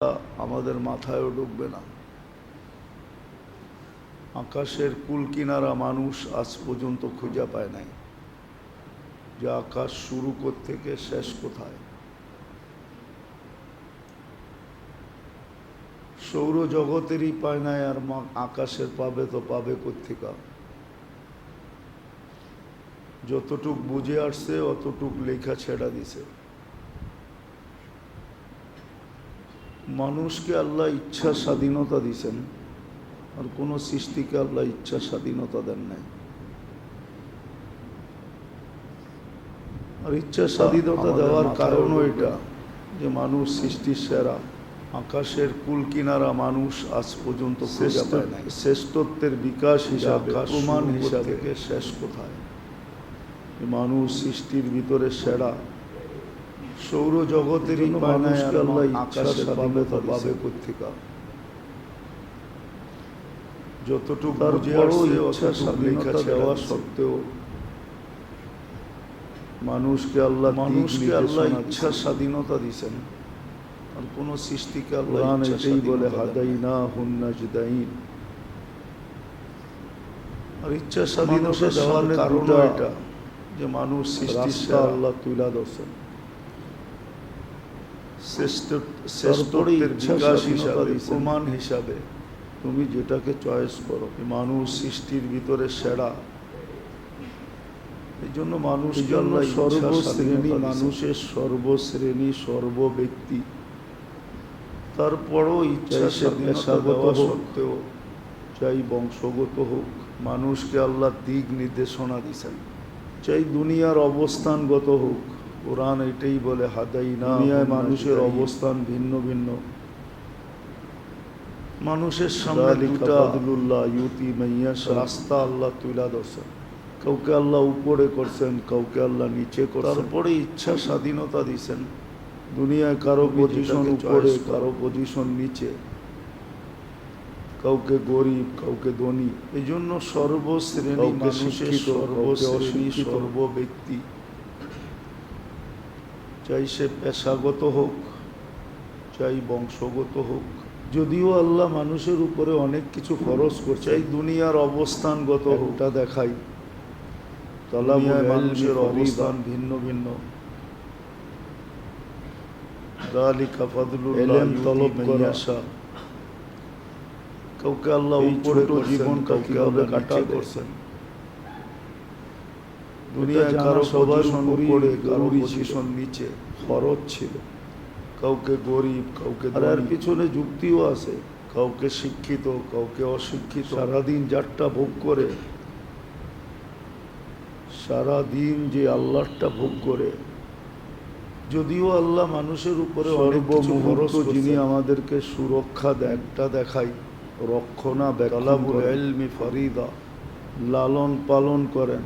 আমাদের মাথায়ও ঢুকবে না। আকাশের কুল কিনারা মানুষ আজ পর্যন্ত খুঁজে পায় নাই যে আকাশ শুরু থেকে শেষ কোথায়। সৌরজগতেরই পায় নাই, আর আকাশের পাবে তো পাবে কোত্থেকা। যতটুক বুঝে আসছে অতটুক লেখা ছেড়া দিছে। মানুষকে আল্লাহ ইচ্ছা স্বাধীনতা দিছেন, আর কোনো সৃষ্টিকে আল্লাহ ইচ্ছা স্বাধীনতা দেন নাই। আর ইচ্ছা স্বাধীনতা দেওয়ার কারণও এটা যে মানুষ সৃষ্টির সেরা। আকাশের কুল কিনারা মানুষ আজ পর্যন্ত শ্রেষ্ঠত্বের বিকাশ হিসাবে, প্রমাণ হিসাবে শেষ কোথায়। মানুষ সৃষ্টির ভিতরে সেরা। সৌরজগতেরই মানুষকে আল্লাহ আকাশের পাবে তো পাবে কোত্থেকা। যতটুকু বুঝে আসছে ইচ্ছা স্বাধীনতা দেওয়া সত্ত্বেও মানুষকে আল্লাহ ইচ্ছা স্বাধীনতা দিছেন, আর কোন সৃষ্টিকে আল্লাহ এটাই বলে হাদাইনাহুন নাজদাইন। আর ইচ্ছা স্বাধীনতা দেওয়ার কারণ এটা যে মানুষ সৃষ্টির আল্লাহ তুলা দর্শন শ্রেষ্ঠত্বের বিকাশ হিসাবে, প্রমাণ হিসাবে তুমি যেটাকে চয়েস করো। মানুষ সৃষ্টির ভিতরে সেরা। এই জন্য মানুষ সর্বশ্রেণী, মানুষের সর্বশ্রেণী সর্বব্যক্তি, তারপরও ইচ্ছা পেশাগত সত্ত্বেও চাই বংশগত হোক, মানুষকে আল্লাহ দিক নির্দেশনা দিছেন। চাই দুনিয়ার অবস্থানগত হোক, কোরআন এটাই বলে হাদাইনা। দুনিয়ায় মানুষের অবস্থান ভিন্ন ভিন্ন। মানুষের সামনে দুটা ইউতি মাইয়া রাস্তা আল্লাহ তুলা ধরছেন। কাউকে আল্লাহ উপরে করছেন, কাউকে আল্লাহ নিচে করছেন। তারপরে ইচ্ছা স্বাধীনতা দিছেন। দুনিয়ায় কারো পজিশন উপরে, কারো পজিশন নিচে, কাউকে গরিব, কাউকে ধনী। এই জন্য সর্বশ্রেণী মানুষের সর্বশ্রেণী সর্বব্যক্তি, চাই সে পেশাগত হোক, চাই বংশগত হোক। যদিও আল্লাহ মানুষের উপরে অনেক কিছু খরচ করছে, চাই দুনিয়ার অবস্থানগত ওটা দেখাই। দুনিয়ায় মানুষের অবস্থান ভিন্ন ভিন্ন। যালিকা ফাদলুল্লাহ তলব করা। কাউকে আল্লাহ উপরে জীবন কিভাবে কাটা করছেন। দুনিয়ায় কারো সবার উপরে, কারো পজিশন নিচে, খরচ ছিল। কাউকে গরিব, কাউকে, আর পিছনে যুক্তিও আছে। কাউকে শিক্ষিত, কাউকে অশিক্ষিত। সারাদিন যারটা ভোগ করে, সারাদিন যে আল্লাহটা ভোগ করে। যদিও আল্লাহ মানুষের উপরে সর্বমুহূর্ত যিনি আমাদেরকে সুরক্ষা একটা দেখাই, রক্ষণাবেক্ষণ ইলমি ফরিদা, লালন পালন করেন,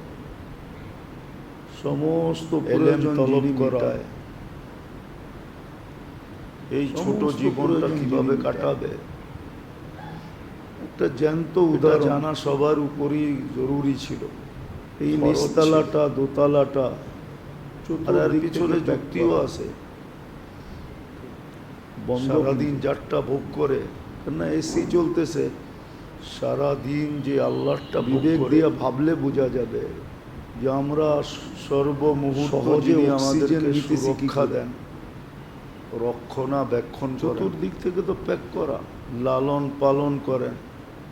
সমস্ত প্রয়োজন তলব করায়। এই ছোট জীবনটা কিভাবে কাটাবে একটা জ্যান্ত উদাহরণ জানা সবার উপরই জরুরি ছিল। এই নিচতলাটা, দোতলাটা, আর পিছনে যুক্তিও আছে। সারাদিন যারটা ভোগ করে, না এসি চলতেছে, সারাদিন যে আল্লাহটা বিবেক দিয়ে ভাবলে বোঝা যাবে যে আমরা সর্বমুহূর্ত যিনি আমাদেরকে শিক্ষা দেন, রক্ষণাবেক্ষণ, চতুর্দিক থেকে তো প্যাক করা, লালন পালন করেন।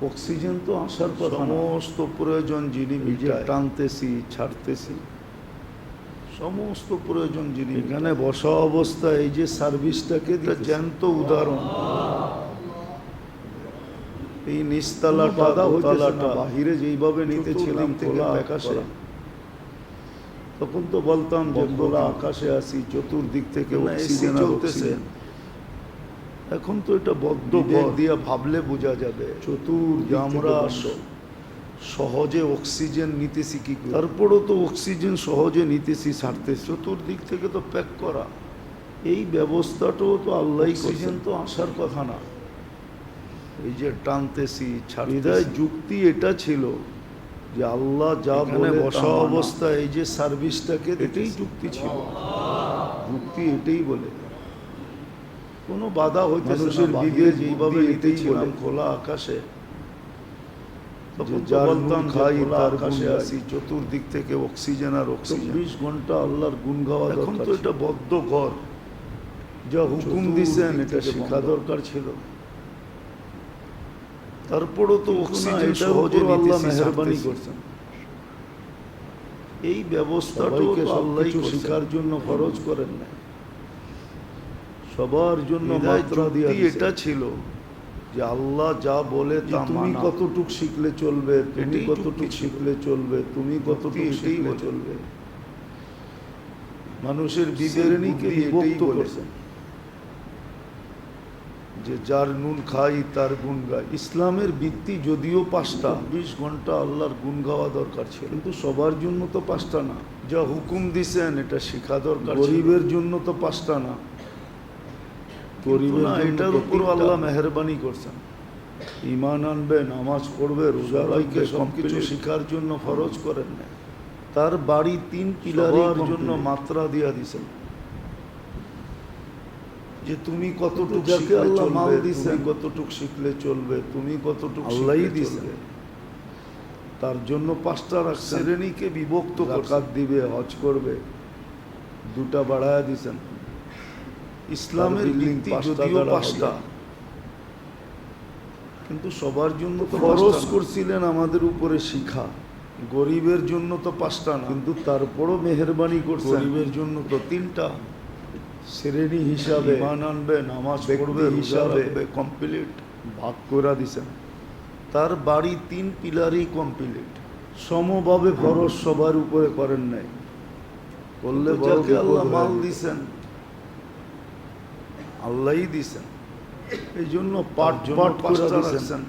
অক্সিজেন তো আসার কথা, সমস্ত প্রয়োজন যিনি মিটায়, টানতেছি ছাড়তেছি, সমস্ত প্রয়োজন যিনি। এখানে বসা অবস্থায় এই যে সার্ভিসটাকে জ্যান্ত উদাহরণ। এই নিচতলাটা, দোতলাটা বাহিরে যেইভাবে নিতেছিলাম খোলা আকাশে, তখন তো বলতাম যে খোলা আকাশে আসি, চতুর্দিক থেকে অক্সিজেন চলতেছে। এখন তো এটা বদ্ধ দিয়ে ভাবলে বোঝা যাবে চতুর্দিকে আমরা সহজে অক্সিজেন নিতেছি কি করে। তারপরও তো অক্সিজেন সহজে নিতেছি, ছাড়তেছি। চতুর্দিক থেকে তো প্যাক করা। এই ব্যবস্থাটাও তো আল্লাহ, অক্সিজেন তো আসার কথা না। এই যে টানতেছি ছাড়তেছি, যুক্তি এটা ছিল যে আল্লাহ যা বলে বসা অবস্থায় এই যে সার্ভিসটাকে, এটাই যুক্তি ছিল। যুক্তি এটাই বলে। কোনো বাধা হইতেছে না, মানুষের বিবেক যেইভাবে বুদ্ধি নিতেছিলাম বলে খোলা আকাশে, তখন তো যার বলতাম নুন খাই খাই তার তার আকাশে গুণ গাই। আসি, চতুর্দিক থেকে অক্সিজেন আর অক্সিজেন, 24 ঘন্টা আল্লাহর গুণ গাওয়া এখন দরকার তো ছিল। এটা বদ্ধ ঘর, যা হুকুম চতুর্দিক দিছেন এটা থেকে শেখা বন্ধ। দরকার ছিল। তারপরও তো কিন্তু না, অক্সিজেন এটার সহজে উপরও আল্লাহ নিতেছি, মেহেরবানি ছাড়তেছি। করছেন। এই ব্যবস্থাটাও সবাইকে তো আল্লাহই সবকিছু করছেন। শিখার জন্য ফরজ করেন না, সবার জন্য হৃদয় মাত্রা দিয়ে যুক্তি এটা ছিল যে আল্লাহ যা বলে যে তা তুমি মানা। কতটুক শিখলে চলবে, তুমি এটাই কতটুক যুক্তি ছিল। শিখলে চলবে, তুমি কতটুক এটাই শিখলে বলে। চলবে। মানুষের বিবেক শ্রেণীকে বুদ্ধি বিভক্ত এটাই বলে করছেন যে যার নুন খাই তার গুণ গাই। ইসলামের ভিত্তি যদিও 5টা, 20 ঘন্টা আল্লাহর গুণ গাওয়া দরকার ছিল। কিন্তু সবার জন্য তো 5টা না। যা হুকুম দিছেন এটা শিখা দরকার ছিল। গরিবের জন্য তো 5টা না, গরিবের না, জন্য এটার তো উপর 3টা। আল্লাহ মেহেরবানি করছেন। ঈমান আনবে, নামাজ পড়বে, রোজা সবাইকে রাখবে, সবকিছু complete। শিখার জন্য ফরজ করেন না, তার বাড়ি 3 পিলারের সবার জন্য জন্য মাত্রা দিয়া দিছেন যে তুমি কতটুক যাকে শিখলে আল্লাহ চলবে, মাল তুমি দিছেন, কতটুক শিখলে চলবে, তুমি কতটুক আল্লাহই শিখলে দিছেন। চলবে। তার জন্য 5টা রাখছেন। শ্রেণীকে বিভক্ত যাকাত করছেন। দিবে, হজ করবে, 2টা বাড়ায়া দিছেন। ইসলামের তার building ভিত্তি 5টা যদিও দ্বারা 5টা, হবে। কিন্তু সবার জন্য তো ফরজ 5টা না। করছিলেন আমাদের উপরে শিখা, গরিবের জন্য তো 5টা না, কিন্তু তারপরও মেহেরবানি করছেন গরিবের জন্য তো 3টা। শ্রেণী হিসাবে, ঈমান আনবে, নামাজ ব্যক্তি পড়বে, রোজা হিসাবে রাখবে, কমপ্লিট। ভাগ করে দিছেন। তার বাড়ি 3 পিলারই কমপ্লিট। সমভাবে ফরজ সবার উপরে করেন নাই, করলে বড় যাকে বিপদ আল্লাহ হয়ে মাল যেত। দিছেন, আল্লাহই দিছেন, এই জন্য পাট পাট পাট পাট করে 5টা দিছেন। রাখছেন।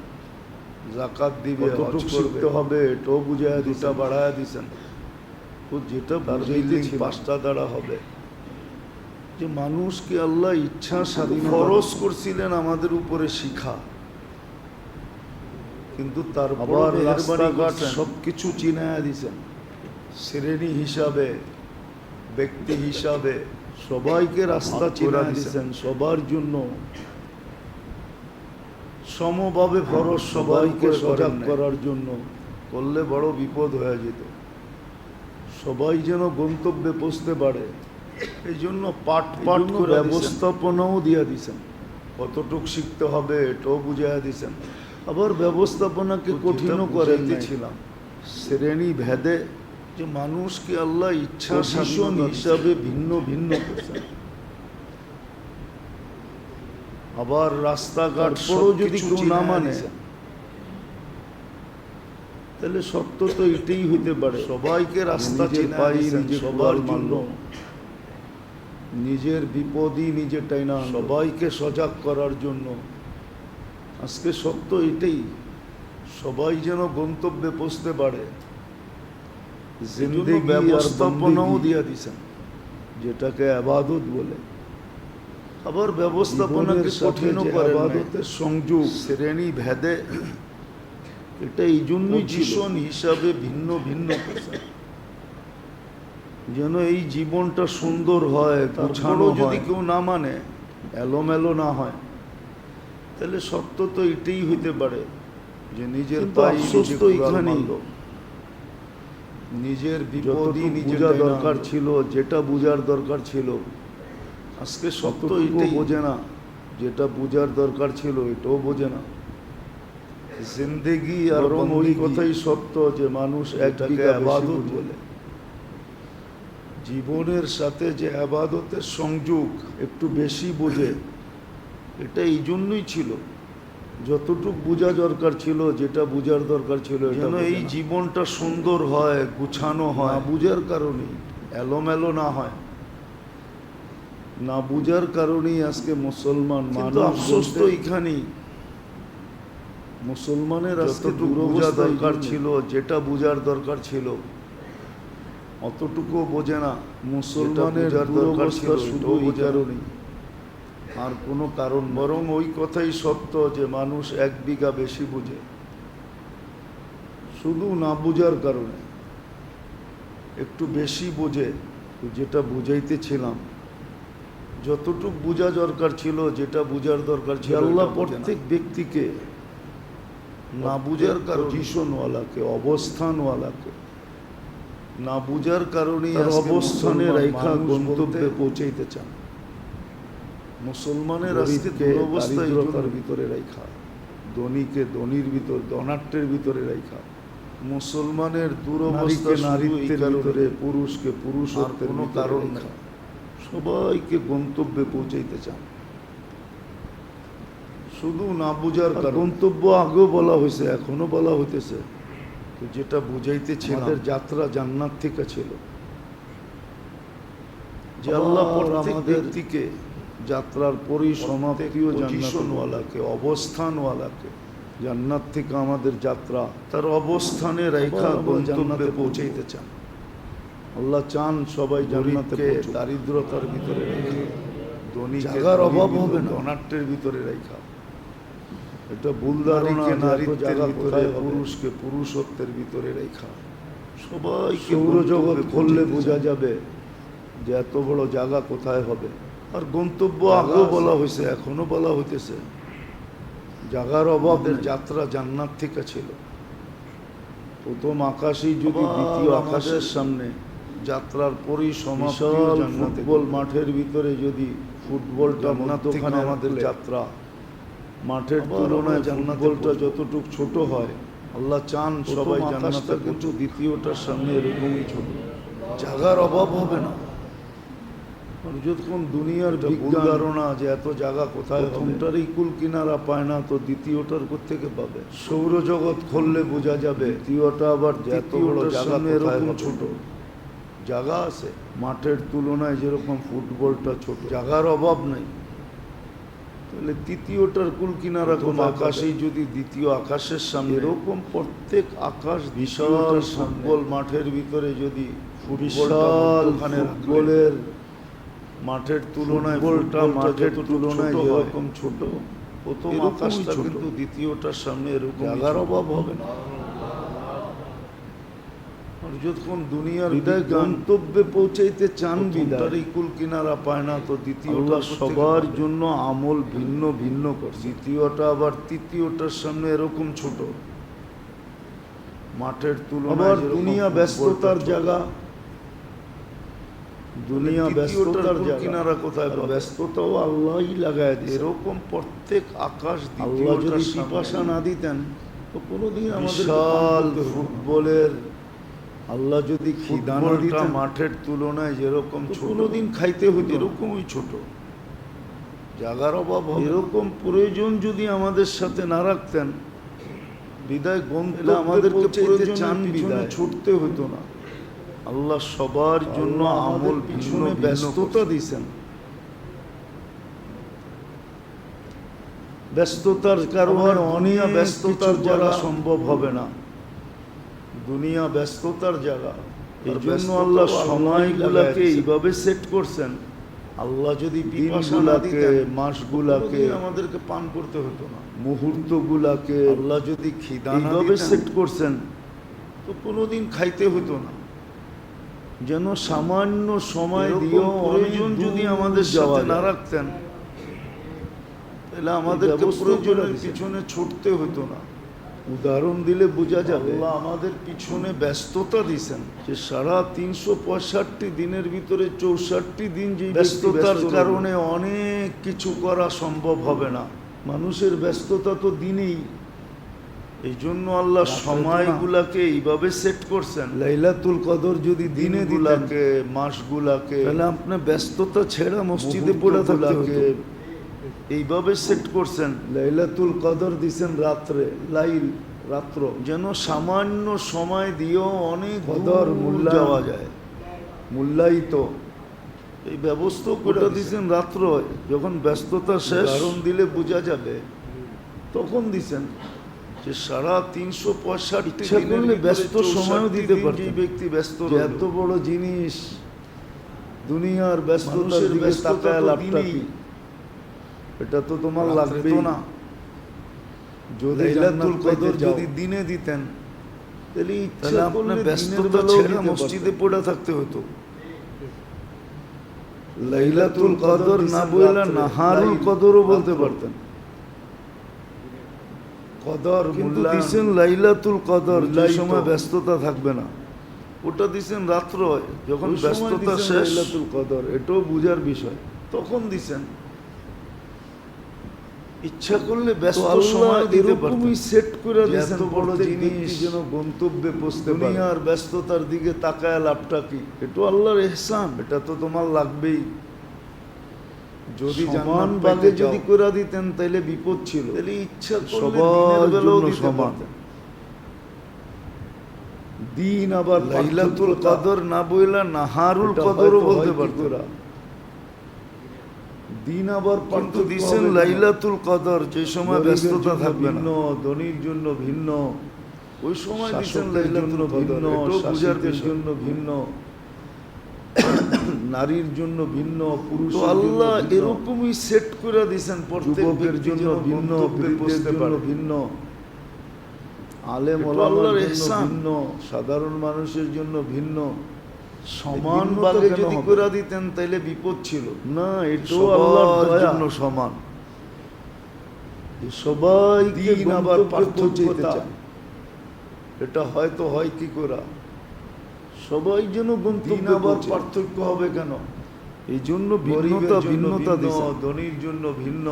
যাকাত দিবে, হজ কতটুক করবে, শিখতে হবে এটাও বুঝাইয়া 2টা দিছেন। বাড়ায়া দিছেন। তো যেটা তার বুঝাইতে বিল্ডিং ছিল 5টা দ্বারা হবে। যে মানুষকে আল্লাহ ইচ্ছা স্বাধীনতা ফরজ দিয়েছেন। করছিলেন আমাদের উপরে শিখা, কিন্তু তারপর আবার মেহেরবানি রাস্তাঘাট করছেন সবকিছু চিনায়া দিছেন। শ্রেণী হিসাবে, ব্যক্তি হিসাবে সবাইকে রাস্তা ভাগ করে চিনা দিছেন। দিছেন, সবার জন্য সমভাবে ফরজ সবাইকে করে সজাগ করেন নাই। করার জন্য। করলে বড় বিপদ হয়ে যেত। সবাই যেন গন্তব্যে পৌঁছতে পারে, এই জন্য পাট এই পাট জন্য করে ব্যবস্থা, ব্যবস্থাপনাও দিয়ে দিছেন। কতটুক শিখতে হবে এটাও বুঝাইয়া দিছেন। আবার ব্যবস্থাপনাকে কঠিনও করেন নাই। ছিলাম শ্রেণী ভেদে যে মানুষকে আল্লাহ ইচ্ছা পজিশন স্বাধীনতা হিসাবে ভিন্ন ভিন্ন করছেন। আবার রাস্তাঘাট তারপরও যদি সবকিছু কেউ না চিনায়া মানে, দিছেন। তাহলে সত্য তো এটাই হইতে পারে, সবাইকে রাস্তা নিজের চিনায়া পায়ে দিছেন, নিজে সবার কুড়াল জন্য মারল, নিজের বিপদই নিজে টাইনা আনলো। সবাইকে সজাগ করার জন্য। আজকে সত্য এটাই, সবাই যেন গন্তব্যে পৌঁছতে পারে, জিন্দেগি আর ব্যবস্থাপনাও বন্দেগি, দিয়া দিছেন। যেটাকে আবাদত বলে, আবার ব্যবস্থাপনাকে জীবনের সাথে কঠিনও যে করেন নাই। আবাদতের সংযোগ, শ্রেণী ভেদে এটা এই জন্যই ছিল পজিশন হিসাবে ভিন্ন ভিন্ন করছেন। যেন এই জীবনটা সুন্দর হয়, গোছানো তারপরেও যদি হয়, কেউ না মানে, এলোমেলো না হয়। তাহলে সত্য তো এটাই হইতে পারে যে নিজের কিন্তু পায়ে আফসোস নিজে তো কুড়াল এখানেই। মারলো, নিজের বিপদই যতটুকু নিজে বোঝা টেনে দরকার আনলো। ছিল, যেটা বোঝার দরকার ছিল, আজকে সত্য ততটুকু এটাই। বোঝে না। যেটা বোঝার দরকার ছিল এটাও বোঝে না। জিন্দেগি আর বরং ওই বন্দেগি কথাই সত্য যে মানুষ এক এটাকে বিঘা বেশি আবাদত বোঝে। বলে। জীবনের সাথে যে আবাদতের সংযোগ একটু বেশি বোঝে, এটা এই জন্যই ছিল যতটুক বোঝা দরকার ছিল, যেটা বোঝার দরকার ছিল, এটা যেন বোঝে এই না। জীবনটা সুন্দর হয়, গুছানো না হয়, বুঝার কারণেই, এলোমেলো না হয়। না বুঝার কারণেই আজকে মুসলমান কিন্তু মানুষ আফসোস তো বলতে এখানেই, মুসলমানের আজকে যতটুকু বোঝা দুরবস্থা এই দরকার জন্যই। ছিল, যেটা বোঝার দরকার ছিল, অতটুকু বোঝে না। মুসলমানের যেটা বোঝার দরকার ছিল, দুরবস্থা শুধু এটাও এই বোঝে না। কারণেই, আর কোনো কারণ নয়। বরং ওই কথাই সত্য যে মানুষ 1 বিঘা বেশি বুঝে, শুধু না বুঝার কারণে, একটু বেশি বোঝে। তো যেটা বুঝাইতেছিলাম যতটুক বোঝা দরকার ছিল, যেটা বোঝার দরকার ছিল, আল্লাহ প্রত্যেক ব্যক্তিকে না বুঝার কারণে, পজিশনওয়ালাকে, অবস্থানওয়ালাকে না বুঝার কারণে অবস্থানে রেখা গন্তব্যে পৌঁছাইতে চান। মুসলমানের আজকে দুরবস্থার ভিতরে রেখা, ধনীকে ধনীর ভিতর, ধনাট্যের ভিতরে রেখা। মুসলমানের দুরবস্থা নারীত্বের ভিতরে, পুরুষকে পুরুষত্বের কোনো কারণ নেই। সবাইকে গন্তব্যে পৌঁছাইতে চান, শুধু না বুঝার কারণ। গন্তব্য আগেও বলা হয়েছে, এখনো বলা হইতেছে, যেটা বুঝাইতেছে আমাদের যাত্রা জান্নাত থেকে ছিল, যে আল্লাহ প্রত্যেক ব্যক্তিকে যাত্রার পরিসমাপ্তিও জান্নাতওয়ালাকে, অবস্থানওয়ালাকে জান্নাত থেকে আমাদের যাত্রা তার অবস্থানে রেখা গন্তব্যে পৌঁছাইতে চান। আল্লাহ চান সবাই জান্নাতে পৌঁছে, দারিদ্রতার ভিতরে রেখা, ধনী জায়গার অভাব হবে না, ধনাট্যের ভিতরে রেখা। এটা ভুল ধারণা, নারীত্বের ভিতরে, পুরুষকে পুরুষত্বের ভিতরে রেখা। সবাইকে সৌরজগৎ খুললে বোঝা যাবে যে এত বড় জায়গা কোথায় হবে। আর গন্তব্য আগেও বলা হয়েছে, এখনো বলা হইতেছে, জায়গার অভাবের যাত্রা জান্নাত থেকে ছিল। প্রথম আকাশেই যদি দ্বিতীয় আকাশের সামনে যাত্রার পরিসমাপ্তি, ফুটবল মাঠের ভিতরে যদি ফুটবলটা মধ্যখানে আমাদের যাত্রা, মাঠের তুলনায় জান্নাতটা যতটুকু ছোট হয়, আল্লাহ চান সবাই জান্নাতে, কিন্তু দ্বিতীয়টার সামনে এরকমই ছোট। জায়গার অভাব হবে না। যতক্ষণ দুনিয়ার ভুল ধারণা যে এত জায়গা কোথায়, প্রথমটারই কুল কিনারা পায় না, তো দ্বিতীয়টার কোত্থেকে পাবে? সৌরজগৎ খুললে বোঝা যাবে দ্বিতীয়টা আবার এত বড় জায়গা এরকম ছোট জায়গা আছে। মাঠের তুলনায় যেরকম ফুটবলটা ছোট, জায়গার অভাব নেই, তাহলে তৃতীয়টার কুল কিনারা কোন আকাশেই যদি দ্বিতীয় আকাশের সামনে এরকম প্রত্যেক আকাশ বিশাল ফুটবল মাঠের ভিতরে যদি ফুটবলের মাঠের তুলনায় মাঠের তুলনায় যেরকম ছোট, প্রথম আকাশটা কিন্তু দ্বিতীয়টার সামনে এরকম জায়গার অভাব হবে না। যতক্ষণ দুনিয়ার গন্তব্যে পৌঁছাইতে চান, বিদার কুল কিনারা পায় না, তো দ্বিতীয়টা সবার জন্য আমল ভিন্ন ভিন্ন করছে। দ্বিতীয়টা আবার তৃতীয়টার সামনে এরকম ছোট, মাঠের তুলনায় দুনিয়া ব্যস্ততার জায়গা, দুনিয়া ব্যস্ততার কিনারা কোথায়? ব্যস্ততাও আল্লাহই লাগায় দিয়েছে। এরকম প্রত্যেক আকাশ, আল্লাহ যদি পিপাসা না দিতেন তো কোনোদিন আমাদের বিশাল ফুটবলের, আল্লাহ যদি খিদা না দিতেন, মাঠের তুলনায় যেরকম কোনোদিন খাইতে হতো, এরকমই ছোট, জায়গার অভাব, এরকম প্রয়োজন যদি আমাদের সাথে না রাখতেন, বিদায় গন্তব্যে আমাদেরকে চান, বিদায় ছুটতে হতো না। আল্লাহ সবার জন্য আমল পিছনে ব্যস্ততা দিয়েছেন। ব্যস্ততার কারণে অনেক ব্যস্ততার জায়গা সম্ভব হবে না, দুনিয়া ব্যস্ততার জায়গা। এই জন্য আল্লাহ সময়গুলাকে এইভাবে সেট করছেন। আল্লাহ যদি দিনগুলাকে, মাসগুলাকে আমাদেরকে পান করতে হতো না, মুহূর্তগুলাকে আল্লাহ যদি খিদা এইভাবে সেট করছেন, তো কোনোদিন খাইতে হতো না। যেন সামান্য সময় দিয়েও প্রয়োজন যদি আমাদের সাথে না রাখতেন, তাহলে আমাদেরকে প্রয়োজনের পিছনে ছুটতে হতো না। উদাহরণ দিলে বোঝা যাবে, আল্লাহ আমাদের পিছনে ব্যস্ততা দিয়েছেন, যে সারা 365 দিনের ভিতরে 64 দিন যে ব্যস্ততার কারণে অনেক কিছু করা সম্ভব হবে না। মানুষের ব্যস্ততা তো দিনেই, এই জন্য আল্লাহ সময়গুলাকে এইভাবে সেট করছেন। লাইলাতুল কদর যদি দিনে দিলাকে, মাসগুলাকে, তাহলে আপনার ব্যস্ততা ছেড়া মসজিদে পড়ে থাকতে এইভাবে সেট করছেন। লাইলাতুল কদর দিছেন রাত্রে, রাত্র, যেন সামান্য সময় দিয়েও অনেক কদর মূল্য যাওয়া যায়, মূল্যায়িত। এই ব্যবস্থা করে দিছেন রাত্র, যখন ব্যস্ততা শেষ, কারণ দিলে বোঝা যাবে, তখন দিছেন। যে সারা 365 দিনে ব্যস্ত সময়ও দিতে পারতেন। যে ব্যক্তি ব্যস্ত, এত বড় জিনিস দুনিয়ার ব্যস্ততার দিকে তাকায় লাভটাকি, এটা তো তোমার লাগবে না। যদি লাইলাতুল কদর যদি দিনে দিতেন, তাহলে আপনার ব্যস্ততা ছেড়ে মসজিদে পড়ে থাকতে হতো। লাইলাতুল কদর না বললে নাহারুল কদরও বলতে পারতেন। কদর কিন্তু দিছেন লাইলাতুল কদর, যে সময় ব্যস্ততা থাকবে না, ওটা দিছেন রাত্র যখন ব্যস্ততা শেষ। লাইলাতুল কদর এটাও বুঝার বিষয়, তখন দিছেন। ইচ্ছা করলে ব্যস্ত সময় দিতে পারতেন, সেট করে দিয়েছেন বড় জিনিস যেন গন্তব্যে পৌঁছতে পারে। দুনিয়ার ব্যস্ততার দিকে তাকায় লাভটা কি? এটা আল্লাহর ইহসান, এটা তো তোমার লাগবেই। যদি জান্নাত বাগে যদি করে দিতেন তাইলে বিপদ ছিল, তাহলে ইচ্ছা করলে দিনের বেলাও দিতে পারতেন। দিন আবার লাইলাতুল কদর না বইলা নাহারুল কদরও বলতে পারতেন। দিন আবার কিন্তু দিছেন লাইলাতুল কদর, যে সময় ব্যস্ততা থাকবে না, ধনীর জন্য ভিন্ন, ওই সময় দিছেন লাইলাতুল কদর, এটাও বুঝার জন্য ভিন্ন, নারীর জন্য ভিন্ন, পুরুষ। আল্লাহ এরকমই সেট করে দিছেন, প্রত্যেকের জন্য ভিন্ন, বৃদ্ধের জন্য ভিন্ন, আলেম ওলামার জন্য ভিন্ন, সাধারণ মানুষের জন্য ভিন্ন। সমান ভাগে যদি করে দিতেন তাইলে বিপদ ছিল না, এটাও আল্লাহর জন্য সমান। সবাই দিন আবার পার্থক্য চাইতে চায়, এটা হয়তো হয় কি করা, সবাই যেন দিন আবার পার্থক্য হবে কেন? এই জন্য ভিন্নতা দিয়েছেন। ধনীর জন্য ভিন্ন,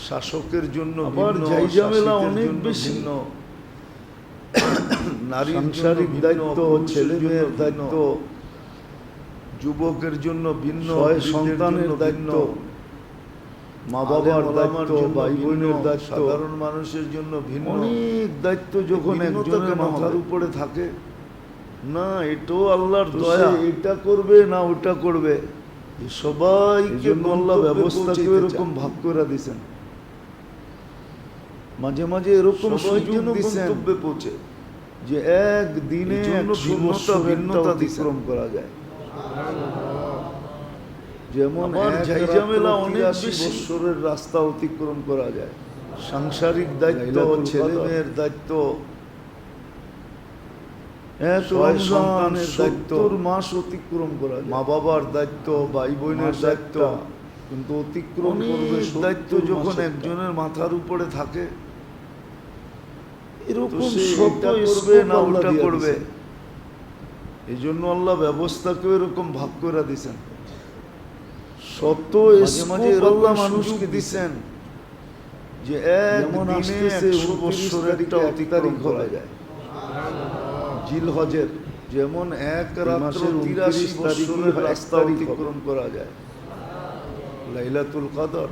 শাসকের জন্য আবার ঝামেলা অনেক বেশি, নারীর সাংসারিক দায়িত্ব, ছেলে মেয়ের দায়িত্ব, যুবকের জন্য ভিন্ন, সন্তানের দায়িত্ব, মা বাবার দায়িত্ব, ভাই বোনের দায়িত্ব, সাধারণ মানুষের জন্য ভিন্ন, অনেক দায়িত্ব যখন একজনের মাথার উপরে থাকে না, এটাও আল্লাহর দয়া। এটা করবে না ওটা করবে, সবাইকে আল্লাহ ব্যবস্থাকে এরকম ভাগ করে দিয়েছেন। মাঝে মাঝে এরকম সুযোগ দিয়েছেন গন্তব্যে পৌঁছে যে একদিনে ভিন্নতা অতিক্রম করা যায়। যেমন ঝামেলা অনেক বৎসরের রাস্তা অতিক্রম করা যায়, সাংসারিক দায়িত্ব, ছেলে মেয়ের দায়িত্ব, সন্তানের দায়িত্ব, মাস অতিক্রম করা যায়, মা বাবার দায়িত্ব, ভাই বোনের দায়িত্ব, কিন্তু অতিক্রম করবে দায়িত্ব যখন একজনের মাথার উপরে থাকে, এরকম সত্য করবে না ওটা করবে। এই জন্য আল্লাহ ব্যবস্থাকে এরকম ভাগ করে দিয়েছেন। সত্য মাঝে আল্লাহ মানুষকে দিচ্ছেন যে একদিনে 100 বছরের একটা অতিক্রম করা যায়। জিলহজের যেমন এক রাত্রে 83 বছরের রাস্তা অতিক্রম করা যায়। লাইলাতুল কদর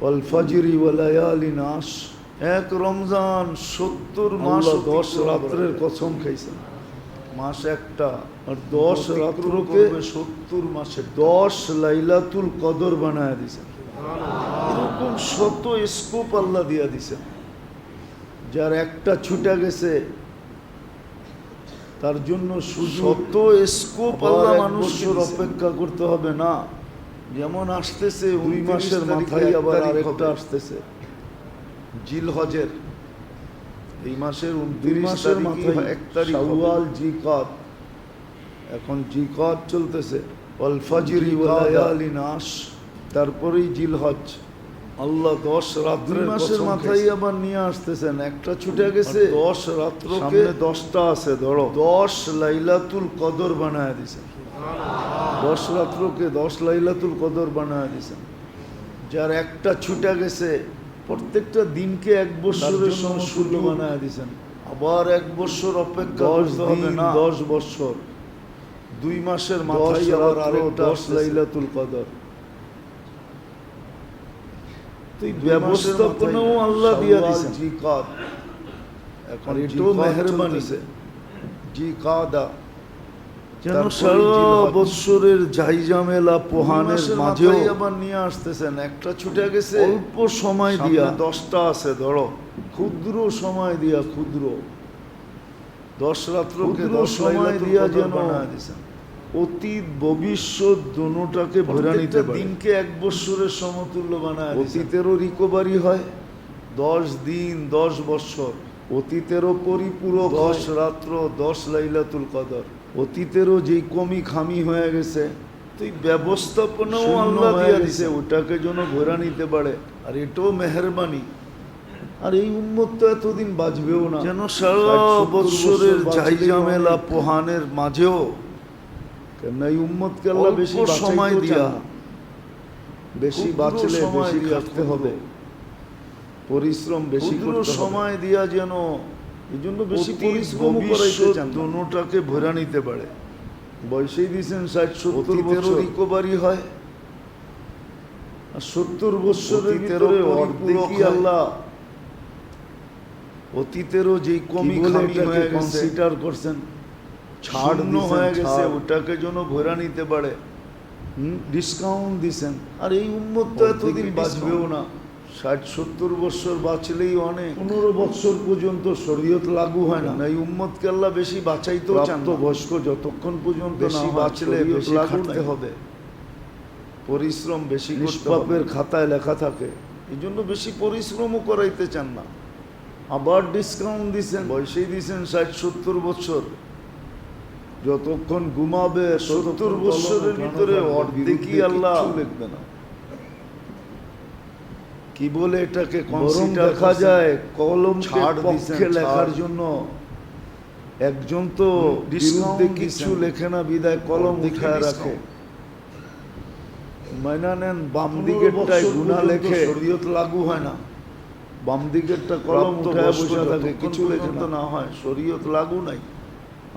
ওয়াল ফজরি ওয়া লায়ালিন আশ, এক রমজান 70 মাস 10 রাত্রের কসম খাইছেন। মাস একটা আর 10 রাত্রকে 70 মাসে 10 লাইলাতুল কদর বানায় দিয়েছেন। এরকম শত স্কোপ আল্লাহ দিয়া দিয়েছেন, যার একটা ছুটে গেছে তার জন্য শত স্কোপ আল্লাহ মানুষের অপেক্ষা করতে হবে না। যেমন আসতেছে 2 মাসের মাথায় আবার আরেকটা আসতেছে জিলহজের, এই মাসের 29 মাসের মাথায় 1 তারিখ শাওয়াল, জিকাত, এখন জিকাত চলতেছে, ওয়াল ফজরি ওয়া লায়ালিন আশ, তারপরেই জিলহজ। আল্লাহ 10 রাত্রের মাসের মাথায় আবার নিয়ে আসতেছেন, একটা ছুটে গেছে 10 রাত্রকে 10টা আছে ধরো, 10 লাইলাতুল কদর বানায় দিয়েছেন। 10 রাত্রকে 10 লাইলাতুল কদর বানায় দিয়েছেন। যার একটা ছুটে গেছে প্রত্যেকটা দিনকে 1 বছরের সমতুল্য বানায় দিয়েছেন। আবার 1 বছর অপেক্ষা করতে হবে না, 10 বছর, 2 মাসের মাথায় আবার আরেকটা 10 লাইলাতুল কদর। ব্যবস্থাপনাও আল্লাহ দিয়া দিয়েছেন। জিকাত এখন এটাও মেহেরবানি জিকাদা, যেন সারা বছরের ঝাইঝামেলা পোহানের মাঝেও আবার নিয়ে আসতেছেন। একটা ছুটে গেছে অল্প সময় দিয়া, 10টা আছে ধরো, ক্ষুদ্র সময় দিয়া, ক্ষুদ্র 10 রাত্রকে 10 সময় দিয়া যেন বানায় দিয়েছেন। অতীত ভবিষ্যৎ দোনোটাকে ভরে নিতে পারে, দিনকে 1 বছরের সমতুল্য বানায়। অতীতেরও রিকভারি হয় 10 দিন 10 বছর, অতীতেরও পরিপূরক 10 রাত্র 10 লাইলাতুল কদর, অতীতেরও যেই কমি খামি হয়ে গেছে তো এই ব্যবস্থাপনাও শূন্য আল্লাহ হয়ে দিয়া গেছে, দিছে, ওটাকে যেন ঘোরা নিতে পারে। আর এটাও মেহেরবানি। আর এই উম্মত তো এতদিন বাঁচবেও না, যেন সারা 60-70 বৎসরের বছর ঝাই বাঁচলেই ঝামেলা অনেক। পোহানের মাঝেও কেননা এই উম্মতকে আল্লাহ অল্প বেশি সময় সময় দিয়া, দিয়া, বেশি ক্ষুদ্র বাঁচলে সময় বেশি দিয়া, খাটতে হবে, পরিশ্রম বেশি ক্ষুদ্র করতে হবে। সময় দিয়া যেন এই জন্য বেশি অতীত পরিশ্রম করাইতে ভবিষ্যৎ চান না। দুটোটাকে ভরা নিতে পারে। বয়সেই দিয়েছেন 60-70 অতীতেরও বছর, রিকভারি হয়, আর 70 বছরের অতীতেরও ভিতরে পরিপূরক অর্ধেকই হয়। আল্লাহ অতীতেরও যেই কমি খামি হয়ে গেছে, কনসিডার করছেন, ছাড় শূন্য দিছেন, হয়ে গেছে, ছাড়। ওটাকে যেন ভরা নিতে পারে। ডিসকাউন্ট দিছেন। আর এই উম্মত তো এতদিন বাঁচবেও না, 60-70 বছর বাঁচলেই অনেক। 15 বছর পর্যন্ত শরীয়ত লাগু হয় না। এই উম্মতকে আল্লাহ বেশি বাঁচাইতেও চান না। প্রাপ্তবয়স্ক যতক্ষণ পর্যন্ত বেশি না হয়, বাঁচলে শরীয়ত বেশি লাগু খাটতে নাই। হবে, পরিশ্রম বেশি করতে হবে। নিষ্পাপের খাতায় লেখা থাকে, এই জন্য বেশি পরিশ্রমও করাইতে চান না। আবার ডিসকাউন্ট দিছেন, বয়সেই দিয়েছেন 60-70 বছর। যতক্ষণ ঘুমাবে 70 বছরের ভিতরে অর্ধেকই আল্লাহ লিখবে না। কি বলে এটাকে বরং কনসিডার দেখা যায় কলম ছাড় দিছেন, পক্ষে লেখার ছাড়। জন্য একজন তো ডিসকাউন্ট বিরুদ্ধে কিছু দিছেন। লেখে না, বিদায় কলম অর্ধেকে উঠায় রাখে। ডিসকাউন্ট। মাইনা নেন, বাম 15 দিকেরটায় বছর গুনাহ পর্যন্ত লেখে, শরীয়ত লাগু হয় না। বাম দিকেরটা কলম উঠায় বসে থাকে, কিছু লেখে পর্যন্ত না। না হয়, শরীয়ত লাগু নাই।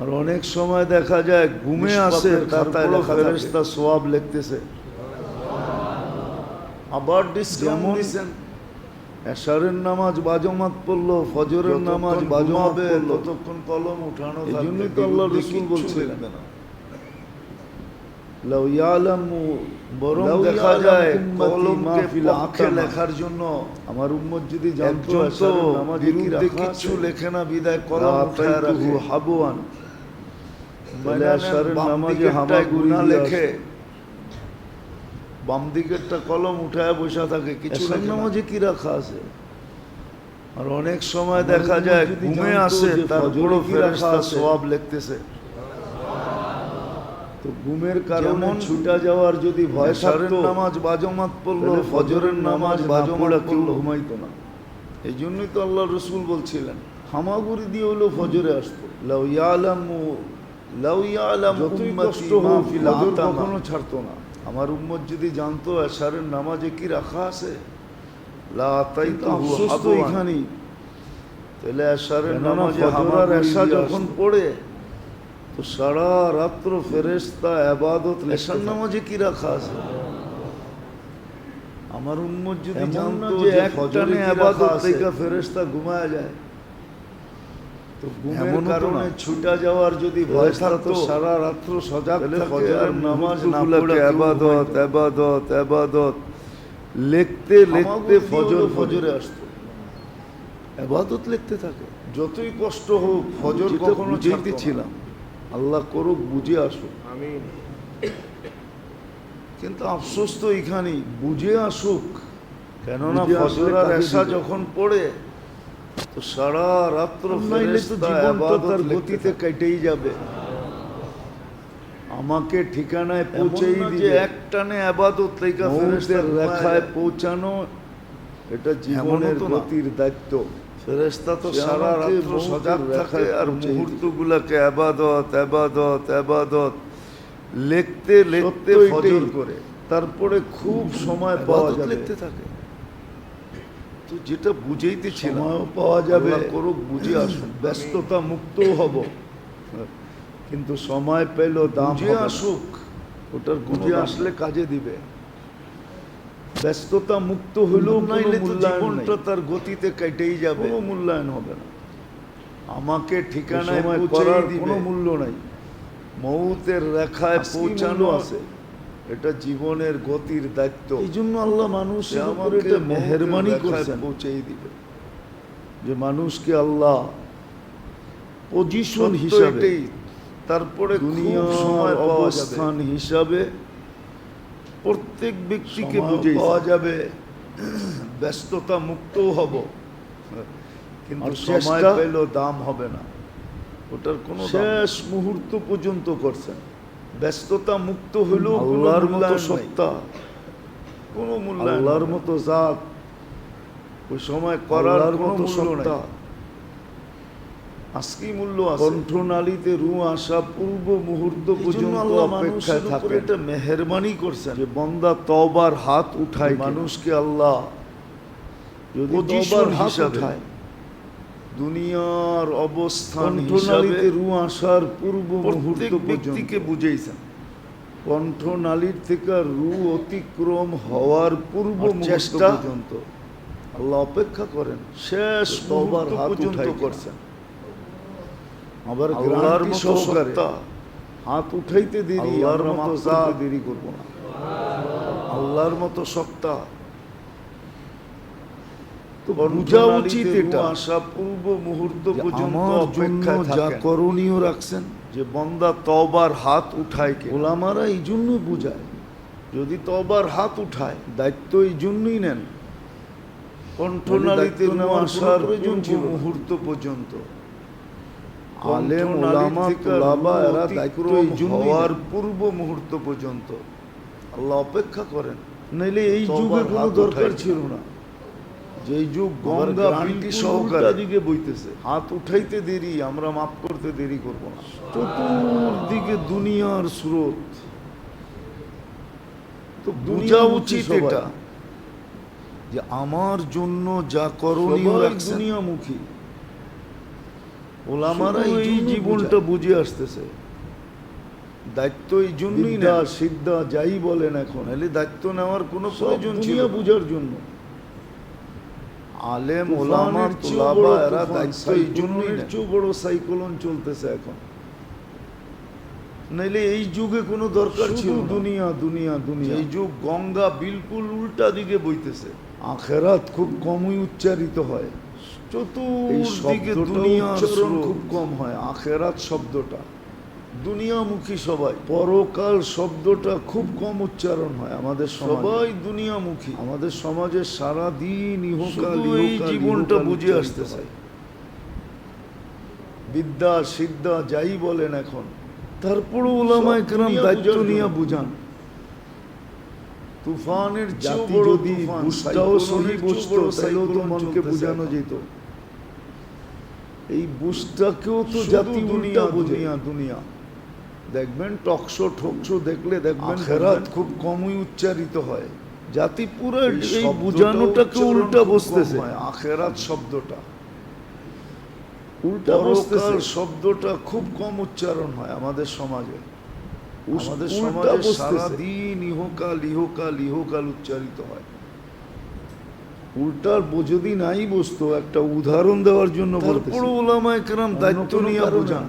আর অনেক সময় দেখা যায় ঘুমে আসে, নিষ্পাপের খাতায় তারপরও লেখা থাকে। ফেরেশতা সওয়াব লিখতেছে। আবার ডিসকাউন্ট যেমন দিছেন, এশারের নামাজ বাজমাত পড়লো, ফজরের নামাজ যতক্ষণ বাজমাত ঘুমাবে পড়লো, ততক্ষণ কলম উঠানো এই থাকবে, জন্যই তো আল্লাহ বিরুদ্ধে রসুল কিচ্ছু বলছিলেন, লিখবে না। লাউ ইয়ালামু, বরং লাউ দেখা ইয়ালামু যায় উম্মতি কলমকে মা ফিল পক্ষে আতামা। লেখার জন্য আমার উম্মত যদি জানতো একজন তো এশারের নামাজে কি বিরুদ্ধে রাখা কিচ্ছু আছে, লেখে না, বিদায় কলম লা উঠায় আতাইতুহু রাখে। হাবওয়ান, তাহলে মাইনা নেন, এশারের বাম নামাজে দিকেরটায় হামাগুড়ি গুনাহ দিয়ে লেখে, আসে। বাম দিকেরটা কলম উঠায় বসে থাকে, কিছু এশার লেখে না। নামাজে কি রাখা আছে? আর অনেক সময় আমার দেখা উম্মত যায় যদি ঘুমে জানতো আসে, যে তারপরও ফজরে কি রাখা ফেরেশতা আছে। সওয়াব লিখতেছে। তো ঘুমের কারণে যেমন ছুটা যাওয়ার যদি ভয় এশারের থাকতো, নামাজ বাজমাত পড়লো, তাহলে ফজরের নামাজ বাজমাত কেউ পড়লো, ঘুমাইতো না। এই জন্যই তো আল্লাহ রসুল বলছিলেন, হামাগুড়ি দিয়ে হলেও ফজরে আসতো। লাউ ইয়ালামু, লাউ ইয়ালামু যতই উম্মতি কষ্ট মা হোক, ফিল ফজর আতামা। কখনো ছাড়তো না। আমার উম্মত যদি জানতো এশারের নামাজে কি রাখা আছে, লা কিন্তু আতাইতুহু আফসোস তো হাবওয়ান। এখানেই, তাহলে এশারের কেননা নামাজে ফজর আর হামাগুড়ি এশা দিয়ে যখন আসতো। পড়ে, তো সারা রাত্র ফেরেশতা ইবাদত এশার লেখার নামাজ নামাজে কি রাখা আছে? আমার উম্মত যদি এমন না জানতো যে যে একটানে ফজরে কি ইবাদত রাখা আছে, থেকে ফেরেশতা ঘুমায় যায়। তো ঘুমের এমনও তো কারণে না। ছুটা যাওয়ার যদি ভয় ফেরেশতা থাকতো, তো সারা রাত্র সজাগ তাহলে থাকে, ফজরের আর নামাজ না মুহূর্তগুলোকে পড়ে কেউ ইবাদত, ঘুমাইতো। ইবাদত, ইবাদত লিখতে লিখতে হামাগুড়ি দিয়ে ফজর হলেও ফজরে ফজরে আসতো, ইবাদত লিখতে থাকে। যতই কষ্ট হোক ফজর যেটা কখনো বুঝাইতে ছাড়তো না। ছিলাম, আল্লাহ করুক বুঝে আসুক। কিন্তু আফসোস তো এখানেই, বুঝে আসুক, কেননা বুঝে ফজর আসলে আর কাজে এশা দিবে। যখন পড়ে, তো সারা রাত্র নাইলে তো ফেরেশতা জীবনটা ইবাদত তার লিখতে গতিতে থাকে। কেটেই যাবে। আমাকে ঠিকানায় এমন পৌঁছেই না যে দিবে। একটানে ইবাদত লেখা ফেরেশতা মৌতের ঘুমায় রেখায় যায়। পৌঁছানো এটা এমনও জীবনের তো না। গতির দায়িত্ব। ফেরেশতা তো সে সারা আমাকে রাত্র মৌতের সজাগ থাকে, রেখায় আর পৌঁছেই দিবে। মুহূর্তগুলোকে ইবাদত, ইবাদত, ইবাদত লিখতে লিখতে সত্য ফজর এটাই। করে, তারপরে খুব সময় পাওয়া ইবাদত যাবে, লিখতে থাকে। তো যেটা বুঝাইতেছিলাম, সময়ও পাওয়া যাবে, আল্লাহ করুক বুঝে আসুক, ব্যস্ততা মুক্তও হব, কিন্তু সময় পেলেও দাম বুঝে হবে না। আসুক, ওটার কোনো বুঝে দাম আসলে নেই। কাজে দিবে। ব্যস্ততা মুক্ত হলেও কোনো নাইলে তো মূল্যায়ন জীবনটা নেই, তার গতিতে কেটেই যাবে। কোনো মূল্যায়ন হবে না। আমাকে ঠিকানায় সময় পৌঁছেই করার দিবে, কোনো মূল্য নাই। মৌতের রেখায় আজকেই পৌঁছানো মূল্য আছে, আছে। এটা জীবনের গতির দায়িত্ব। এই জন্য আল্লাহ সে মানুষের উপর আমাকে এটা মৌতের মেহেরবানি রেখায় করছেন, পৌঁছেই দিবে। যে মানুষকে আল্লাহ পজিশন সত্য হিসাবে, এটাই। তারপরে খুব দুনিয়ার সময় পাওয়া যাবে, অবস্থান হিসাবে প্রত্যেক ব্যক্তিকে সময় বুঝে পাওয়া যাবে, ব্যস্ততা মুক্তও হব, কিন্তু আর সময় চেষ্টা পেলেও দাম হবে না, ওটার কোনো দাম নেই। শেষ মুহূর্ত পর্যন্ত করছেন। ব্যস্ততা মুক্ত হইল আল্লাহর মতো সত্তা, কোনো মূল্যায়ন, আল্লাহর মতো জাত ওই সময় করার কোনো মতো মূল্য নাই। সত্তা। আজকেই মূল্য আছে। কণ্ঠনালীতে রু আসা পূর্ব মুহূর্ত এই জন্য পর্যন্ত আল্লাহ অপেক্ষায় মানুষের উপরে থাকে। একটা মেহেরবানি করছেন যে বন্দা তওবার হাত উঠায় কিনা। মানুষকে আল্লাহ যদি পজিশন তওবার হাত হিসাবে উঠায়, দুনিয়ার অবস্থান হিসাবে কণ্ঠনালীতে রু আসার পূর্ব মুহূর্ত প্রত্যেক পর্যন্ত ব্যক্তিকে বুঝাইছেন। কণ্ঠনালীর থেকে রু অতিক্রম হওয়ার পূর্ব আর মুহূর্ত চেষ্টা পর্যন্ত আল্লাহ অপেক্ষা করেন। শেষ তওবার মুহূর্ত হাত পর্যন্ত উঠায় কিনা। করছেন। আবার আল্লাহর গ্রান্টি মতো সহকারে সত্তা, হাত উঠাইতে দেরি, আল্লাহর আমরা মতো মাফ করতে জাত, দেরি করব না। আল্লাহর মতো সত্তা, তো বোঝা কণ্ঠনালীতে উচিত রু এটা আসা পূর্ব মুহূর্ত যে পর্যন্ত আমার জন্য অপেক্ষায় যা থাকেন। করণীয় রাখছেন, যে বন্দা তওবার হাত উঠায় কে। ওলামারা এই জন্য বুঝায়, যদি তওবার হাত উঠায়, দায়িত্ব এই জন্যই নেন। কণ্ঠনালীতে দায়িত্ব রু নেওয়ার আসার কোনো প্রয়োজন পূর্ব ছিল না। মুহূর্ত পর্যন্ত আলেম, কণ্ঠনালীর ওলামা, থেকে তুলাবা রু এরা দায়িত্ব অতিক্রম এই জন্যই হওয়ার নেন। পূর্ব মুহূর্ত পর্যন্ত আল্লাহ অপেক্ষা করেন। নাইলে এই তওবার যুগে কোনো হাত দরকার উঠাইতে। ছিল না। যেই যুগ আবার গঙ্গা গ্রান্টি বিলকুল সহকারে উল্টা দিকে বইতেছে, হাত উঠাইতে দেরি, আমরা মাফ করতে দেরি করব না। চতুর্দিকে দুনিয়ার স্রোত। তো বোঝা দুনিয়ামুখী উচিত সবাই। এটা যে আমার জন্য যা করণীয় সবাই রাখছেন, দুনিয়ামুখী। ওলামারা শুধু এই এই জীবনটা জীবনটা বুঝে আসতেছে। দায়িত্ব এই জন্যই বিদ্যা নেন, সিদ্ধা যাই বলেন এখন, নাহলে দায়িত্ব নেওয়ার কোনো সব প্রয়োজন ছিল দুনিয়া না। বুঝার জন্য। আলেম, তুফানের ওলামা, চেয়েও তুলাবা বড় এরা তুফান, দায়িত্ব এই জন্যই সাইক্লোনের নেন। চেয়েও বড় সাইক্লোন চলতেছে এখন। নাহলে এই যুগে কোনো দরকার ছিল শুধু না। দুনিয়া দুনিয়া দুনিয়া। এই যুগ গঙ্গা বিলকুল উল্টা দিকে বইতেছে, আখেরাত খুব কমই উচ্চারিত হয়। এই চতুর্দিকে শব্দটা দুনিয়ার উচ্চারণ স্রোত। খুব কম হয় আখেরাত শব্দটা। দুনিয়ামুখী সবাই, পরকাল শব্দটা খুব কম উচ্চারণ হয় আমাদের সমাজে। সবাই দুনিয়ামুখী। আমাদের সমাজে সারা দিন ইহকাল শুধু এই ইহকাল জীবনটা ইহকাল বুঝে উচ্চারিত আসতেছে। হয়। বিদ্যা সিদ্ধা যাই বলেন এখন, তারপরে ওলামায়ে সব কেরাম দুনিয়া দায়িত্ব বুঝার নিয়ে জন্য। বুঝান। তুফানের চেয়েও জাতি বড় যদি তুফান, বুঝটাও সহি সাইক্লোনের বুঝতো চেয়েও বড় তাহলেও তো সাইক্লোন মনকে চলতেছে বোঝানো এখন। যেত। এই বুঝটাকেও তো শুধু জাতি দুনিয়া, উল্টা বোঝে। দুনিয়া, দুনিয়া। দেখবেন টকশো ঠকশো দেখলে দেখবেন আখেরাত আখেরাত খুব কমই উচ্চারিত হয়। জাতি পুরো এই এই শব্দটা বুঝানোটাকে উচ্চারণ উল্টা খুব কম বসতেছে। হয়। আখেরাত শব্দটা উল্টা পরকাল বসতেছে। শব্দটা খুব কম উচ্চারণ হয় আমাদের সমাজে। আমাদের উল্টা সমাজে বসতেছে। সারাদিন ইহকাল ইহকাল ইহকাল উচ্চারিত হয়। উল্টার যদি নাই বসতো, একটা উদাহরণ দেওয়ার জন্য বলতেছি। তারপরে ওলামায়ে কেরাম দায়িত্ব নিয়ে বোঝান। বোঝান।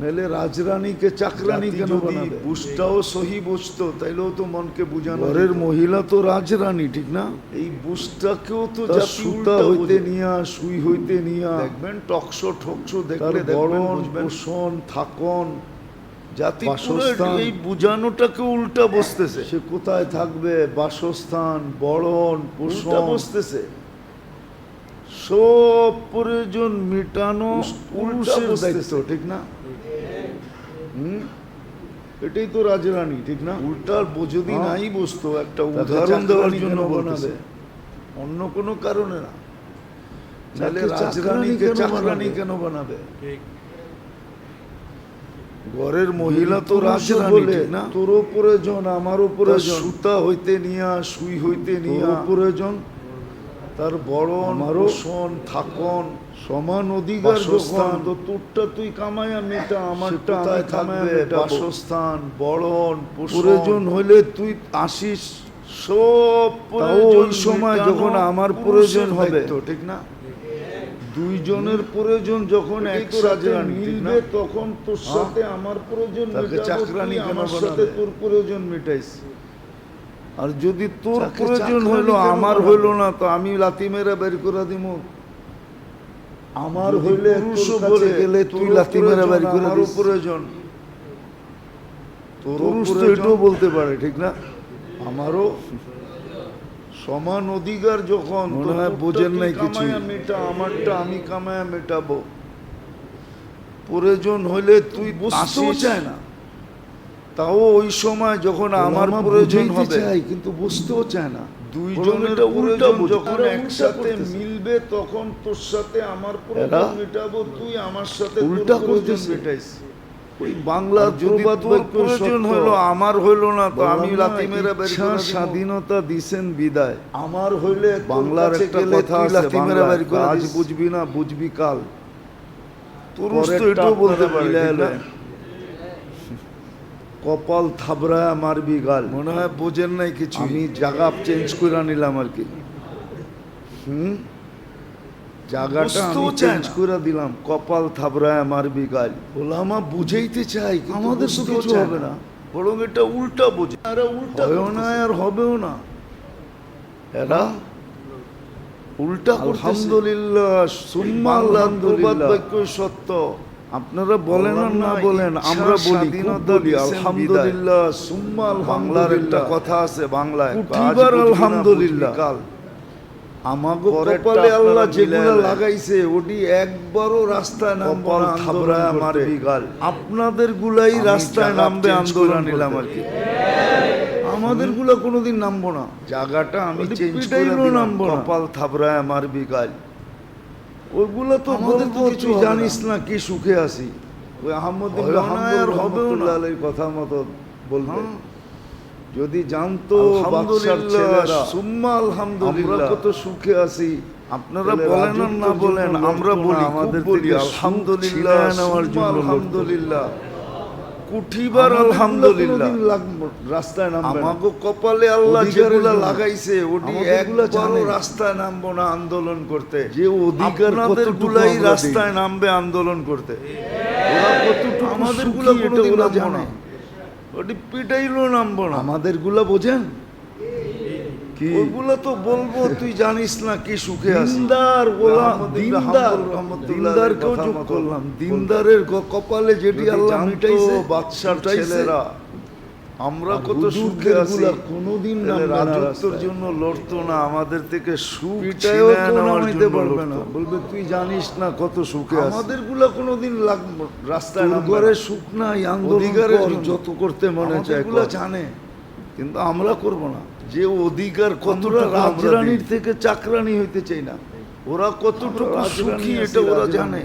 নাহলে রাজরানীকে চাকরানী জাতি কেন যদি বানাবে? বুঝটাও সহি বুঝতো তাইলেও তো মনকে বুঝানো ঘরের যেত। মহিলা তো রাজরানী, ঠিক না? এই বুঝটাকেও তো তার জাতি সুতা উল্টা হইতে বোঝে। নিয়া সুই হইতে নিয়া দেখবেন টকশো ঠকশো তার দেখলে দেখবেন বরণ বুঝবেন পোষণ থাকন জাতি পুরো বাসস্থান। এই বুঝানোটাকে উল্টা বসতেছে। সে কোথায় থাকবে, বাসস্থান বরণ উল্টা পোষণ বসতেছে। সব প্রয়োজন মেটানো উল্টা পুরুষের বসতেছে। দায়িত্ব, ঠিক না? এটাই তো রাজরানী, ঠিক না? উল্টার যদি হ্যাঁ। নাই বসতো, একটা তাকে উদাহরণ দেওয়ার চাকরানী জন্য কেন বলতেছে, বানাবে? অন্য কোনো কারণে না। তাহলে তাহলে রাজরানীকে রাজরানীকে চাকরানী চাকরানি কেন বানাবে? ঘরের মহিলা তো পুরুষ রাজরানী, বলে ঠিক না? তোরও প্রয়োজন আমারও তার প্রয়োজন, সুতা হইতে নিয়া সুই হইতে নিয়া তোরও প্রয়োজন তার বরণ আমারও পোষণ থাকন সমান অধিকার বাসস্থান। যখন, তো তোরটা তুই কামায়া মেটা, সে আমারটা আমি কোথায় কামায়া থাকবে, মেটাবো। বাসস্থান বরণ পোষণ প্রয়োজন হইলে তুই আসিস, সব তাও ওই সময় মেটানো যখন আমার পুরুষের প্রয়োজন হবে, দায়িত্ব, ঠিক না? দুইজনের প্রয়োজন যখন এটাই তো একসাথে রাজরানী, ঠিক না? মিলবে, তখন তোর সাথে আমার প্রয়োজন তাকে মেটাবো, চাকরানী তুই কেন আমার বানাবে? সাথে তোর প্রয়োজন মেটাইস। আর যদি তোর তাকে প্রয়োজন চাকরানী হইলো কেন আমার বানাবে? হইলো না, তো আমি লাথি মেরে বের করে দিব। আমার যদি হইলে পুরুষও তোর কাছে বলে গেলে তুই তোরও লাথি মেরে বের করে আমারও দিস। প্রয়োজন, তোরও পুরুষ তো প্রয়োজন, এটাও বলতে পারে, ঠিক না? আমারও সমান অধিকার যখন, মনে তো হয় তোরটা বোঝেন তুই নাই কিছুই। কামায়া মেটা, আমারটা আমি কামায়া মেটাবো। প্রয়োজন হইলে তুই বুঝতেও আসিস, চায় না। তাও ওই সময় যখন আমার প্রয়োজন হবে, কিন্তু বুঝতেও চায় না। দুইজনের প্রয়োজন যখন একসাথে মিলবে তখন তোর সাথে আমার প্রয়োজন মেটাবো, তুই আমার সাথে উল্টা প্রয়োজন করতেছে। মেটাইস। ওই বাংলার যদি তোর প্রয়োজন হলো আমার হইলো না, তো আমি লাথি মেরে বের করে দিব। স্বাধীনতা দিছেন বিদায়। আমার হইলে বাংলার একটা কথা আছে, লাথি মেরে বের করে আজ দিস। বুঝবি না বুঝবি কাল। পুরুষ তো এটাও বলতে পারে, ঠিক না? কপাল থাবড়ায় মারবি গাল। মনে হয় বোঝেন নাই কিছু। আমি জায়গা চেঞ্জ করে নিলাম আর কি। জায়গাটা আমি বুঝতেও চায় চেঞ্জ না। করে দিলাম, কপাল থাবড়ায় মারবি গাল। ওলামা বুঝাইতে চাই, কিন্তু আমাদের তো বুঝতেও কিছু চায় হবে না। বরং এটা উল্টা বোঝে, এরা উল্টা হবেও না করতেছে। আর হবেও না। এরা উল্টা আলহামদুলিল্লাহ সুম্মা আলহামদুলিল্লাহ। বাক্য সত্য। আপনারা বলেন আর না বলেন, আমরা বলি, খুব বলি আলহামদুলিল্লাহ সুম্মা বাংলার একটা আলহামদুলিল্লাহ। কথা আছে বাংলায়, কুঠিবার আলহামদুলিল্লাহ। কাল আমাগো পরেরটা কপালে আল্লাহ আপনারা যেগুলা মিলাইলেন। লাগাইছে ওটি একবারও রাস্তায় নামবো কপাল না, থাবড়ায় আন্দোলন মারবি করতে। গাল। আপনাদের গুলাই আমি রাস্তায় জায়গা নামবে, চেঞ্জ আন্দোলন করে নিলাম নিলাম আর আর কি। কি। আমাদের গুলা কোনোদিন নামবো না। জায়গাটা আমি ওটি চেঞ্জ করে পিটাইলেও দিলাম, নামবো না। কপাল থাবড়ায় মারবি গাল। ওইগুলো তো আমাদের তো বলবো, কিছু তুই হবে জানিস না। না কি সুখে আছি। ওই আহমদুল্লাহ হবেও না আর হবেও না। রহমতুল্লাহ আলাইহির কথা মতো বলবে। হ্যাঁ। যদি জানতো আলহামদুলিল্লাহ, বাদশার ছেলেরা সুম্মা আমরা আলহামদুলিল্লাহ। কত সুখে আছি, আপনারা তাহলে বলেন আর না রাজত্বের বলেন, জন্য আমরা লড়তো না, বলি, আমাদের খুব বলি থেকে সুখ আলহামদুলিল্লাহ, ছিনিয়ে নেওয়ার সুম্মা জন্য লড়তো। আলহামদুলিল্লাহ। কুঠিবার আলহামদুলিল্লাহ। রাস্তায় নামবে না। আমাগো কপালে আল্লাহ অধিকারের যেগুলা জন্য। লাগাইছে ওটি আমাদেরগুলা একবারও জানে। রাস্তায় নামবো না আন্দোলন করতে। যে অধিকার আপনাদের কতটুকু গুলাই আমরা রাস্তায় দেই। নামবে আন্দোলন করতে। ওরা কতটুকু আমাদের সুখী গুলা এটা কোনোদিন ওরা নামবো জানে। না। ওটি পিটাইলেও নামবো না। আমাদের গুলা বোঝেন কি? ওগুলো তো বলবো, তুই জানিস না কি সুখে আছি। দিনদার ওলা আহমদুল্লাহ দিনদার রহমতুল্লাহ দিনদারকেও কথা যোগ মতো করলাম। বলবে। দিনদারের কপালে যেটি যদি আল্লাহ জানতো মিটাইছে, বাদশার মিটাইছে, ছেলেরা আমরা আর কত সুখে হুজুরদের আছি, গুলা কোনোদিন তাহলে নামবে না রাজত্বের রাস্তায়। জন্য লড়তো না, আমাদের থেকে সুখ পিটাইও ছিনিয়ে কেউ নেওয়ার নামাইতে জন্য পারবে না। লড়তো। বলবে তুই জানিস না কত সুখে আছি। আমাদের গুলা কোনোদিন রাস্তায় তোর নামবে ঘরে না। সুখ নাই, আন্দোলন অধিকারের কর, জন্য। যত করতে মনে আমাদের চায় গুলা কর। জানে, কিন্তু আমরা করব না। যে অধিকার আমরা কতটা রাজরানীর থেকে চাকরানি হইতে চাই না। ওরা কতটুকু আমরা রাজরানী সুখী আছি, এটা ওরা রাজরানী। জানে।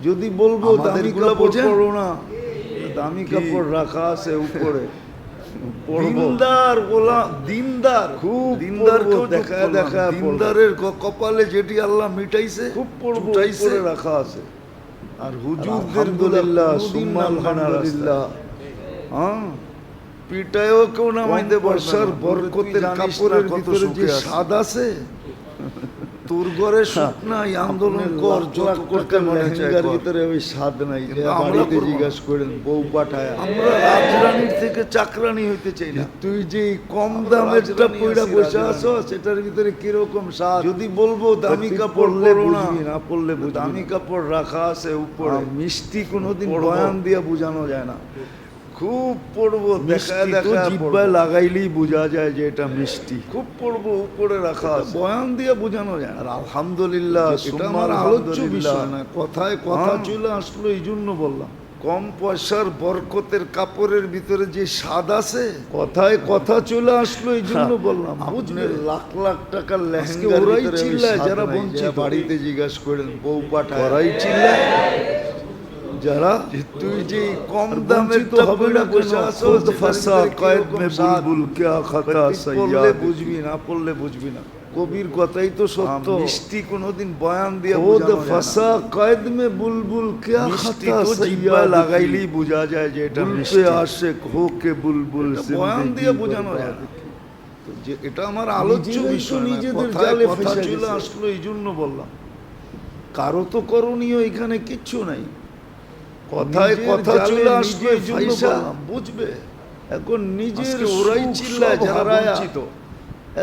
যদি বলবো আমাদের দামি গুলা কাপড় বোঝেন? পরো না, দামি কি? কাপড় রাখা আছে উপরে, পরবো। দিনদার ওলা দিনদার, খুব দিনদারকেও পরবো, দেখা দেখায় দেখা দেখায় পরবো। দিনদারের কপালে যেটি আল্লাহ মিটাইছে খুব পড়বো, জুটাইছে। উপরে রাখা আছে। আর হুজুরদের আলহামদুলিল্লাহ সুম্মা সুম্মা আলহামদুলিল্লাহ। হ্যাঁ, পিটায়ও কেউ নামাইতে পারবে পয়সার না। বরকতের তুই জানিস না কাপড়ের কত ভিতরে সুখে যে আছি। স্বাদ আছে, তোর ঘরে সুখ নাই, আন্দোলন কর, যত করতে মনে চায় কর। ভিতরে ওই স্বাদ নাই। কিন্তু যে আমরা বাড়িতে করবো না। জিজ্ঞাসা করেন বউ পাঠায়। আমরা রাজরানীর থেকে চাকরানি হইতে চাই না। তুই যে কম আমরা দামেরটা রাজরানী পয়রা আছি, বসে রাজরানী। আছো, সেটার ভিতরে কিরকম স্বাদ। যদি বলবো দামি তুই কাপড় পরলে পরো না, বুঝবি, না পরলে বুঝবি দামি না। কাপড় রাখা আছে উপরে, মিষ্টি কোনোদিন পরবো। বয়ান দিয়া বোঝানো যায় না। খুব পড়বো, দেখায় মিষ্টি তো দেখায় জিহ্বায় পড়বো। লাগাইলেই বোঝা যায় যে এটা মিষ্টি। খুব পড়বো, উপরে রাখা আছে। বয়ান দিয়ে বোঝানো যায় না। আর আলহামদুলিল্লাহ, এটা সুম্মা আমার আলোচ্য আলহামদুলিল্লাহ। বিষয় না, কথায় কথা হ্যাঁ। চলে আসলো এই জন্য বললাম। কম পয়সার বরকতের কাপড়ের ভিতরে যে স্বাদ আছে, কথায় কথা চলে আসলো এই জন্য বললাম। আপনি বুঝলে, লাখ লাখ টাকার আজকে লেহেঙ্গার ওরাই ভিতরে ওই চিল্লায় স্বাদ যারা নাই। বঞ্চিত। যে বাড়িতে জিজ্ঞাসা করেন বউ পাঠায়, ওরাই চিল্লায় যারা যে তুই যে কম আর দামের বঞ্চিত হবে না বসে কেন? আছো, খুদ যেটার ফাসা ভিতরে কয়েদ কিরকম মে স্বাদ। বুলবুল ক্যা খাতা পড়লে সৈয়াদ। বুঝবি না, পড়লে বুঝবি না। কবির কথাই তো সত্য। মিষ্টি কোনোদিন বয়ান দিয়ে খুদ বোঝানো যায় ফাসা না। কয়েদ মে বুলবুল ক্যা মিষ্টি খাতা তো সৈয়াদ জিহ্বায় কি। লাগাইলেই বোঝা যায় যে এটা বুলবে মিষ্টি। আশেক হো কে বুলবুল এটা বয়ান জিন্দেগি দিয়ে বোঝানো বরবাদ যায় না। কি। তো যে এটা আমার আলোচ্য নিজেরাই তো বিষয় না, নিজেদের কথায় জালে কথা ফেঁসে চলে গেছে। আসলো এই জন্য বললাম। কারো তো করণীয় এখানে কিচ্ছু নাই। কথায় নিজের কথা জালে চলে আসলো নিজে এই জন্য ফাইসা। বললাম, বুঝবে। এখন নিজের আজকে ওরাই সুখ চিল্লায় সব যারা হারায়া বঞ্চিত।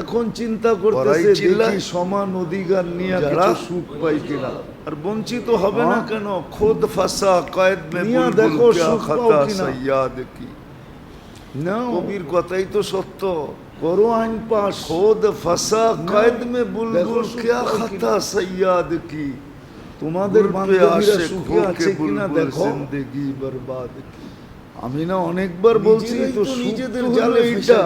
এখন চিন্তা ওরাই করতেছে চিল্লায়। দেখি সমান অধিকার নিয়ে যারা কিছু সুখ পাই কিনা। আর বঞ্চিত হবে না হ্যাঁ। কেন? খুদ ফাসা কয়েদ মে মিয়া বুলবুল দেখো ক্যা সুখ পাও খাতা কিনা। সৈয়াদ কি। নাও, কবির কথাই তো সত্য। করো আইন পাস। खुद फंसा कैद में बुलबुल देखो क्या सुख खता सैयाद की। তোমাদের गुल पे বান্ধবীরা आशिक সুখে होके আছে কিনা बुलबुल দেখো। जिंदगी बर्बाद की। আমি না অনেকবার বলছি তো নিজেদের জালে এটা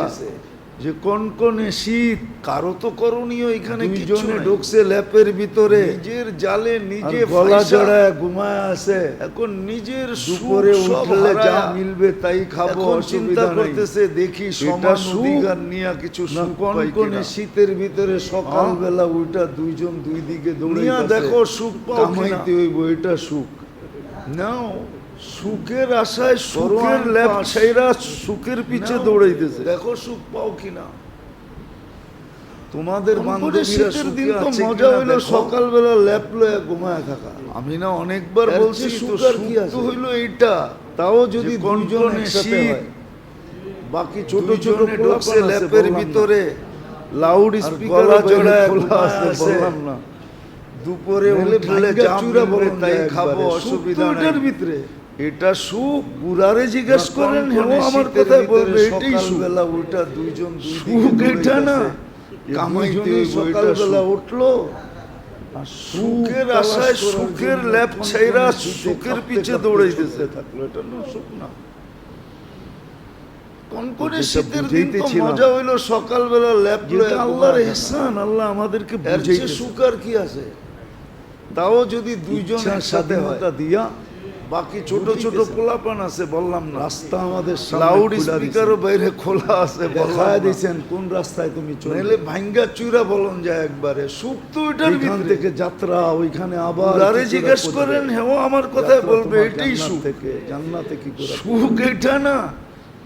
যে কনকনে শীত, কারো তো করণীয় এখানে দুইজনে ঢুকছে ল্যাপের ভিতরে, নিজের জালে নিজে গলা জড়ায় ঘুমায় আছে। এখন নিজের দুপুরে উঠলে যা মিলবে তাই খাবো, চিন্তা করতেছে দেখি সমান অধিকার নিয়ে কিছু কনকনে শীতের ভিতরে সকালবেলা ওইটা দুইজন দুই দিকে দৌড়িয়া দেখো সুখ কামাইতে হইব, এটা সুখ নাও। সুখের আশায় সুখের ল্যাপ ছেড়া সুখের পিছে দৌড়াইতেছে, দেখো সুখ পাও কিনা। তোমাদের শীতের দিন তো মজা হইলো সকালবেলা ল্যাপ লয়ে ঘুমায় থাকা। আমি না অনেকবার বলছি সুখ তো হইলো এইটা, তাও যদি দুইজন একসাথে হয়। বাকি ছোট ছোট ঢুকছে ল্যাপের ভিতরে, লাউড স্পিকার জড়ায় খোলা আছে, বললাম না দুপুরে উঠলে চূড়া বলে তাই খাবো, অসুবিধা নাই। ভিতরে এটা সুখ। বুড়ারে জিজ্ঞেস করেন হেও আমার কথা বলবে এটাই সকালবেলা ওটা দুইজন সুখ, এটা না কামাইতে সকালবেলা উঠলো আর সুখের আশায় সুখের ল্যাপ ছাইরা সুখের পিছে দৌড়াইতেছে থাকলো, এটা না সুখ না। কনকনে শীতের দিন তো মজা হইলো সকালবেলা ল্যাপ লয়ে, আল্লাহর ইহসান, আল্লাহ আমাদেরকে বুঝাইছে সুখ আর কি আছে। তাও যদি দুইজন একসাথে হয় দিয়া, বাকি ছোট ছোট পোলাপান আছে, বললাম না রাস্তা আমাদের লাউড স্পিকারও বাইরে খোলা আছে, দেখায় দিয়েছেন কোন রাস্তায় তুমি চলে, ভাঙ্গা চূড়া বলন যায় একবারে। সুখ তো এটার ভিতর থেকে যাত্রা, ওইখানে আবার আরে জিজ্ঞেস করেন হেও আমার কথাই বলবে এটাই সুখ। থেকে জান্নাতে কি করে সুখ, এটা না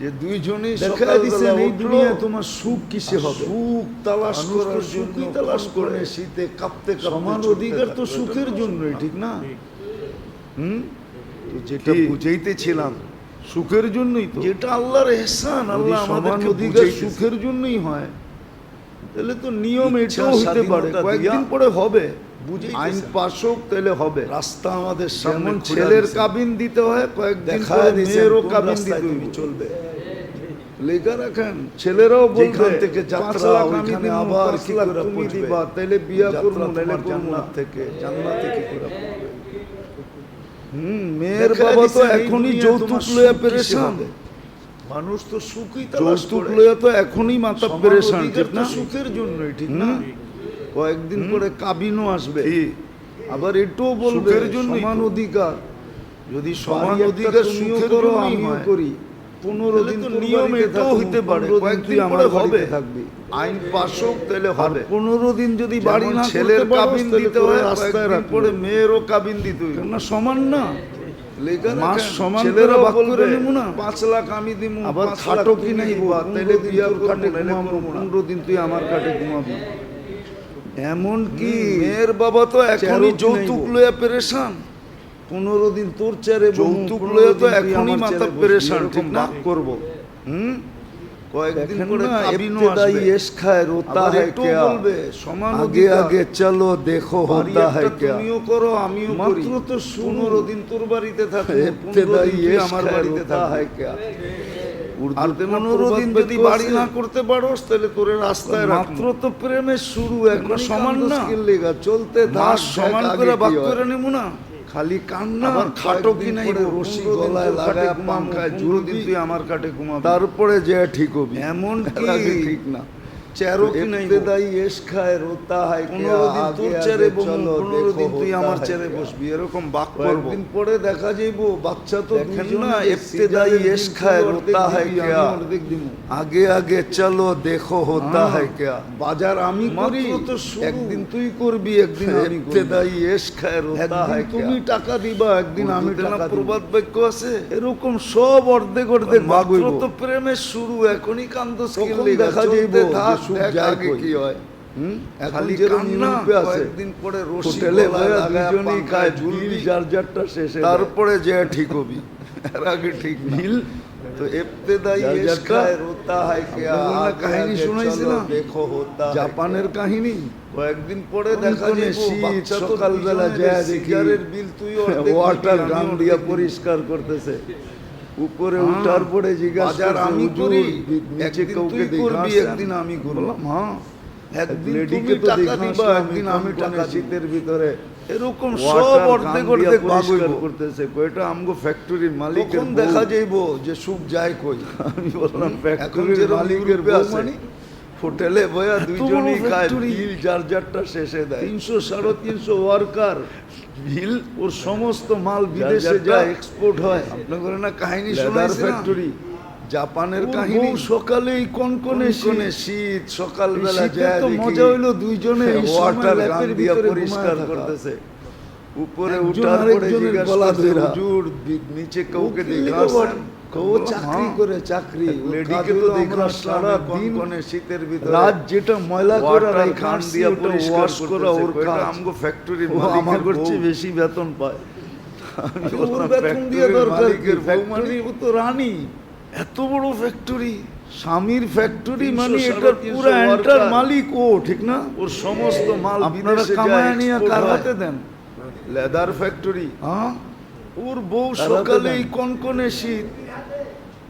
যে দুইজনেই দেখায় দিয়েছেন এই দুনিয়ায় তোমার সুখ কিসে হবে। সুখ তালাশ করার জন্য তালাশ করে শীতে কাঁপতে সমান অধিকার তো সুখের জন্যই, ঠিক না? যেটা বুঝাইতেছিলাম সুখের জন্যই তো, যেটা আল্লাহর ইহসান, আল্লাহ আমাদেরকে অধিকার সুখের জন্যই হয়। তাহলে তো নিয়ম এটাও হতে পারে কয়েকদিন পরে হবে, আইন পাস হোক তাহলে হবে। রাস্তা আমাদের সামনে, ছেলের কাবিন দিতে হয় কয়েকদিন পরে মেয়েরও কাবিন দিতে চলবে, লেখা রাখেন। ছেলেরাও বলবে থেকে যাত্রা ওইখানে আবার কি করে তুমি দিবা, তাইলে বিয়া করব নাইলে জান্নাত থেকে, জান্নাতে কি করে। মেয়ের বাবা তো এখনই যৌতুক লইয়া পেরেশান, মানুষ তো সুখই তালাশ করে, যৌতুক লইয়া তো এখনই মাথা পেরেশান, ঠিক না? সুখের জন্যই, ঠিক না? কয়েকদিন পরে কাবিনও আসবে, আবার এটাও বলবে সমান অধিকার। যদি সমান অধিকার সুখের জন্য আমিও করি, 15 দিন নিয়ম এটাও হইতে পারে কয়েকদিন পরে হবে, থাকবে আইন পাস হোক তাহলে হবে। 15 দিন যদি বাড়ি না ছেলের কাবিন দিতে হয়, রাস্তায় পরে মেয়েরও কাবিন দিতে হয় না, সমান না? মাস সমান ছেলেরা ভাগ করে নেব না, 5 লাখ আমি দিব, আবার খাটো কি নাইব, তাইলে বিয়ার কাটে ঘুমাবো, 15 দিন তুই আমার কাটে ঘুমাবি। এমন কি মেয়ের বাবা তো এখনই যৌতুক লইয়া পেরেশান, 15 দিন তোর চেয়ারে যৌতুক লইয়া তো এখনই মাথা পেরেশান, ঠিক না? করবো কয়েকদিন পরে কাবিনও আসবে, ইশ খায় রোতা হ্যায় কিয়া, বলবে সমান আগে আগে চলো দেখো হোতা হ্যায় কিয়া। তুমিও করো আমিও করি, মাত্র তো 15 দিন তোর বাড়িতে থাকে, 15 দিন আমার বাড়িতে থাকে কিয়া। আর 15 দিন যদি বাড়ি না করতে পারোস তাহলে তোরে রাস্তায় মাত্র তো প্রেমের শুরু, এখন সমান না চলতে দাস সমান করে ভাগ করে নেব না। খালি কান্না, আবার খাটো কি নাই রশি গলায় লাগায় পাঙ্খায় জুড়ো দিন তুই আমার কাটে ঘুমাবি, তারপরে যে ঠিক হবি। এমন কি ঠিক না, চেরো কি নাই দাই এস খায় রোতা হয়, 15 দিন তোর চেরে বসবো, 15 দিন তুই আমার চেরে বসবি, এরকম বাক করব। দিন পরে দেখা যাইবো বাচ্চা তো দেখেন না, ইবতিদাই এস খায় রোতা হয় কিয়া, আগে আগে চলো দেখো হোতা হয় কিয়া। বাজার আমি করি, একদিন তুই করবি, একদিন আমি করব। ইবতিদাই এস খায় রোতা হয় কিয়া, তুমি টাকা দিবা, একদিন আমি টাকা দিব। প্রবাদ বাক্য আছে এরকম, সব অর্ধেক অর্ধেক ভাগ হইব। তো প্রেমের শুরু, এখনই কান্দস কিনলে দেখা যাইবো আগে কি হয়। খালি কান্না, কয়েকদিন পরে রশি গলায় লাগায় দুজনেই খায় ঝুলবি, যার যারটা শেষে, তারপরে যে ঠিক হবি, এর আগে ঠিক নীল। তো ইবতিদাই ইশ খায় রোতা হয় কিয়া, কাহিনী শুনাইছিলাম দেখো হোতা, জাপানের কাহিনী। কয়েকদিন পরে দেখা যাবে বাচ্চা সকালবেলা যায় দেখি বিল তুই ওয়াটার গান দিয়া পরিষ্কার করতেছে, উপরে উঠার পরে জিজ্ঞাসা আমি করি, নিচে কাউকে করবি, একদিন আমি করলাম। হ্যাঁ, একদিন লেডিকে তুমি তো টাকা দেখে দিবা, আসলাম একদিন আমি কনকনে টাকা দিব। শীতের ভিতরে এরকম ওয়াটার সব গান অর্ধেক দিয়া অর্ধেক ভাগ পরিষ্কার হইব। করতেছে, কয়টা আমগো ফ্যাক্টরির মালিকের তখন বউ। দেখা যাইব যে সুখ যায় কই। আমি বললাম এখন ফ্যাক্টরির যেরকম মালিকের ইউরোপে বউ আছে, মানে হোটেলে বয়া এত বড় দুইজনই খায়, factory। বিল যার যারটা শেষে দেয়। 300-350 ওয়ার্কার, বিল ওর সমস্ত মাল যার বিদেশে যারটা যায়, এক্সপোর্ট হয়। আপনাদের না কাহিনী লেদার শোনাইছি না? ফ্যাক্টরি, জাপানের ওর কাহিনী। বউ সকালেই কনকনে কনকনে শীত, শীত, এই সকালবেলা শীতে যায় তো দেখি মজা হইলো দুইজনে এই সময় ওয়াটার গান ল্যাপের দিয়া ভিতরে পরিষ্কার ঘুমায় থাকা। করতেছে। উপরে একজন উঠার পরে আরেকজনের জিজ্ঞাসা গলা করছে, ধরা। হুজুর নিচে কাউকে ও কি দেখে লিখে আসছেন? ও চাকরি করে, চাকরি। ওর লেডিকে কাজ তো হলো দেখে আমরা আসলাম সারা দিন কনকনে শীতের ভিতরে রাত যেটা ময়লা করে ওয়াটার রাখা গান আসছি, দিয়া ওটা পরিষ্কার ওয়াশ করা ওর করতেছে। কাজ। আমগো ফ্যাক্টরির ও মালিকের আমাদের বউ। চেয়ে বেশি বেতন পায়। আমি ওর বললাম, বেতন দিয়ে ফ্যাক্টরির দরকার কি? মালিকের বউ মানে? ফ্যাক্টরি, ও তো রানী। এত বড় ফ্যাক্টরি, স্বামীর ফ্যাক্টরি 300, মানে এটার 350 পুরো এন্টার worker। মালিক ও, ঠিক না? ওর সমস্ত মাল আপনারা বিদেশে কামায় যায়, নিয়ে export কার হয়। হাতে দেন? Leather factory. হ্যাঁ, ওর বউ তার হাতে সকালেই দেন। কনকনে শীত,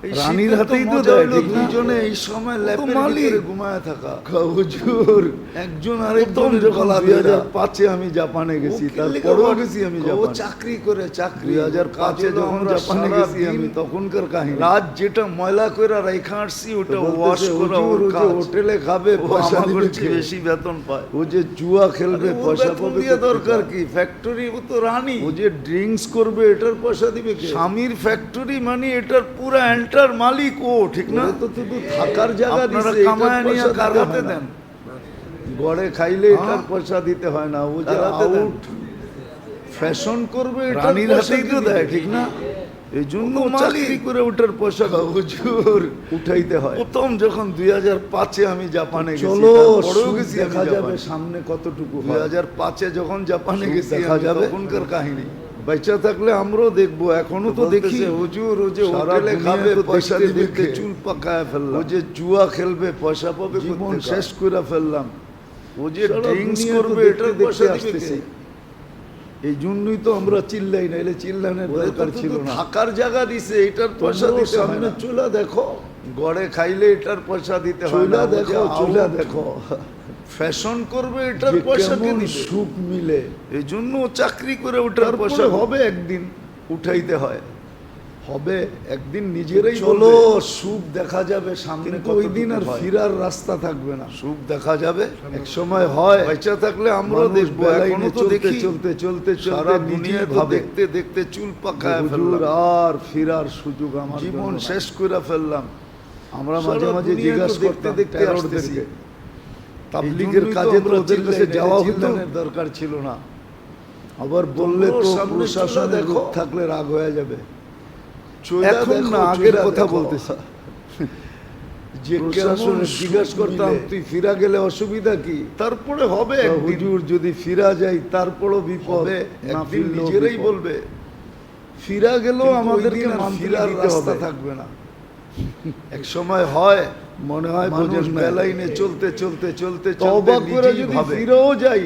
এই রানীর শীতে হাতেই তো মজা দেয়, হইলো ঠিক না? দুইজনে এই সময় ও তো ল্যাপের মালিক। ভিতরে ঘুমায় থাকা। হুজুর, একজন প্রথম আরেকজনের যখন গলা ধরা। 2005-এ আমি জাপানে গেছি, তারপরেও গেছি আমি ও জাপানে। চাকরি করে, চাকরি। 2005-এ কাজে যখন আমরা জাপানে সারা গেছি আমি, দিন তখনকার কাহিনী। রাত যেটা ময়লা করে রেখে আসছি ওটা ওয়াশ করা ওর হুজুর, ও যে কাজ। হোটেলে খাবে, ও পয়সা আমাদের দিবে চেয়ে কে? বেশি বেতন পায়। ও যে জুয়া খেলবে, আরে ওর পয়সা বেতন পাবে দিয়ে কোথেকে? দরকার কি? ফ্যাক্টরি, ও তো রানী। ও যে ড্রিঙ্কস করবে, এটার পয়সা দিবে কে? স্বামীর ফ্যাক্টরি মানে এটার পুরা এন্টার মালিক ও, ঠিক না? ওরে তো শুধু থাকার জায়গা আপনারা দিছে, এটার কামায় নিয়ে পয়সা কার দিতে হাতে হয় না। দেন? গড়ে খাইলে এটার হ্যাঁ? পয়সা দিতে হয় না। ও যে কার হাতে দেন? আউট ফ্যাশন করবে, এটার রানীর পয়সা হাতেই তো দিবে। দেয়, ঠিক না? এই জন্য ও তো চাকরি মালিক। করে ওটার পয়সা হুজুর উঠাইতে হয়। প্রথম যখন 2005-এ আমি জাপানে গেছি, চলো, তারপরেও সুখ গেছি আমি দেখা যাবে জাপানে। সামনে কতটুকু হয়। 2005-এ যখন জাপানে সুখ গেছি দেখা আমি, যাবে। তখনকার কাহিনী। বেঁচে থাকলে আমরাও দেখবো, এখনো তো দেখি। বলতেছে, হুজুর ও যে সারা হোটেলে দুনিয়া খাবে, তো পয়সা দেখতে দিবে দেখতে কে? চুল পাকায় ফেললাম। ও যে জুয়া খেলবে, পয়সা পাবে জীবন কোত্থেকে? শেষ করে ফেললাম। ও যে সারা ড্রিঙ্কস দুনিয়া তো করবে, দেখতে এটার দেখতে পয়সা দিবে আসতেছে। কে? এই জন্যই তো আমরা চিল্লাই না, এলে চিল্লানোর ওদের দরকার তো ছিল শুধু না। থাকার জায়গা দিছে, এটার পয়সা তোমরাও দিতে হয় সামনে না। চুলা দেখো, গড়ে খাইলে এটার পয়সা দিতে হয় না। চুলা ও যে দেখো, চুলা out দেখো, ফ্যাশন করবে, এটার যে পয়সা কে কেমন দিবে? সুখ মিলে। এই জন্য ও চাকরি করে ওটার তারপরে পয়সা হবে একদিন, উঠাইতে হয়। হবে একদিন, নিজেরাই চলো, বলবে, সুখ দেখা যাবে সামনে, কিন্তু ওই দিন আর কতটুকু হয়? ফিরার রাস্তা থাকবে না। সুখ দেখা যাবে এক সময় হয়, বেঁচে থাকলে আমরাও মানুষ দেখবো, বেলাইনে এখনো তো চলতে দেখি চলতে চলতে সারা চলতে দুনিয়া নিজেই তো ভাবে, দেখতে দেখতে চুল পাকায় হুজুর ফেললাম, আর ফিরার সুযোগ আমার জীবন জন্য নাই। শেষ করে ফেললাম। আমরা সারা মাঝে মাঝে দুনিয়া তো জিজ্ঞাসা দেখতে করতাম দেখতে টেররদেরকে, আসতেছি। তাবলীগের এই জন্যই তো কাজে তো আমরা ওদের কাছে চিল্লাই, যাওয়া হতো, চিল্লানোর দরকার ছিল না। আবার বললে তো তোমরাও সামনে চলে প্রশাসনের দেখো। লোক থাকলে রাগ হয়ে যাবে। চইলা এখন দেখো, না, আগের চইলা কথা দেখো। বলতেছি। যে প্রশাসনের প্রশাসনের জিজ্ঞাসা সুখ করতাম, মিলে। তুই ফিরা গেলে অসুবিধা কি? তারপরে হবে একদিন, হুজুর যদি ফিরা যাই তারপরও বিপদ, হবে না একদিন, ফিরলেও নিজেরাই বিপদ। বলবে। ফিরা গেলেও কিন্তু ওই আমাদেরকে দিন আর মান্থলি ফিরার দিতে রাস্তা হবে, থাকবে না। এক সময় হয়, মনে হয় মানুষ বোঝেন না। বেলাইনে চলতে চলতে চলতে চলতে তওবা করে নিজেই যদি ভাবে ফিরেও যাই,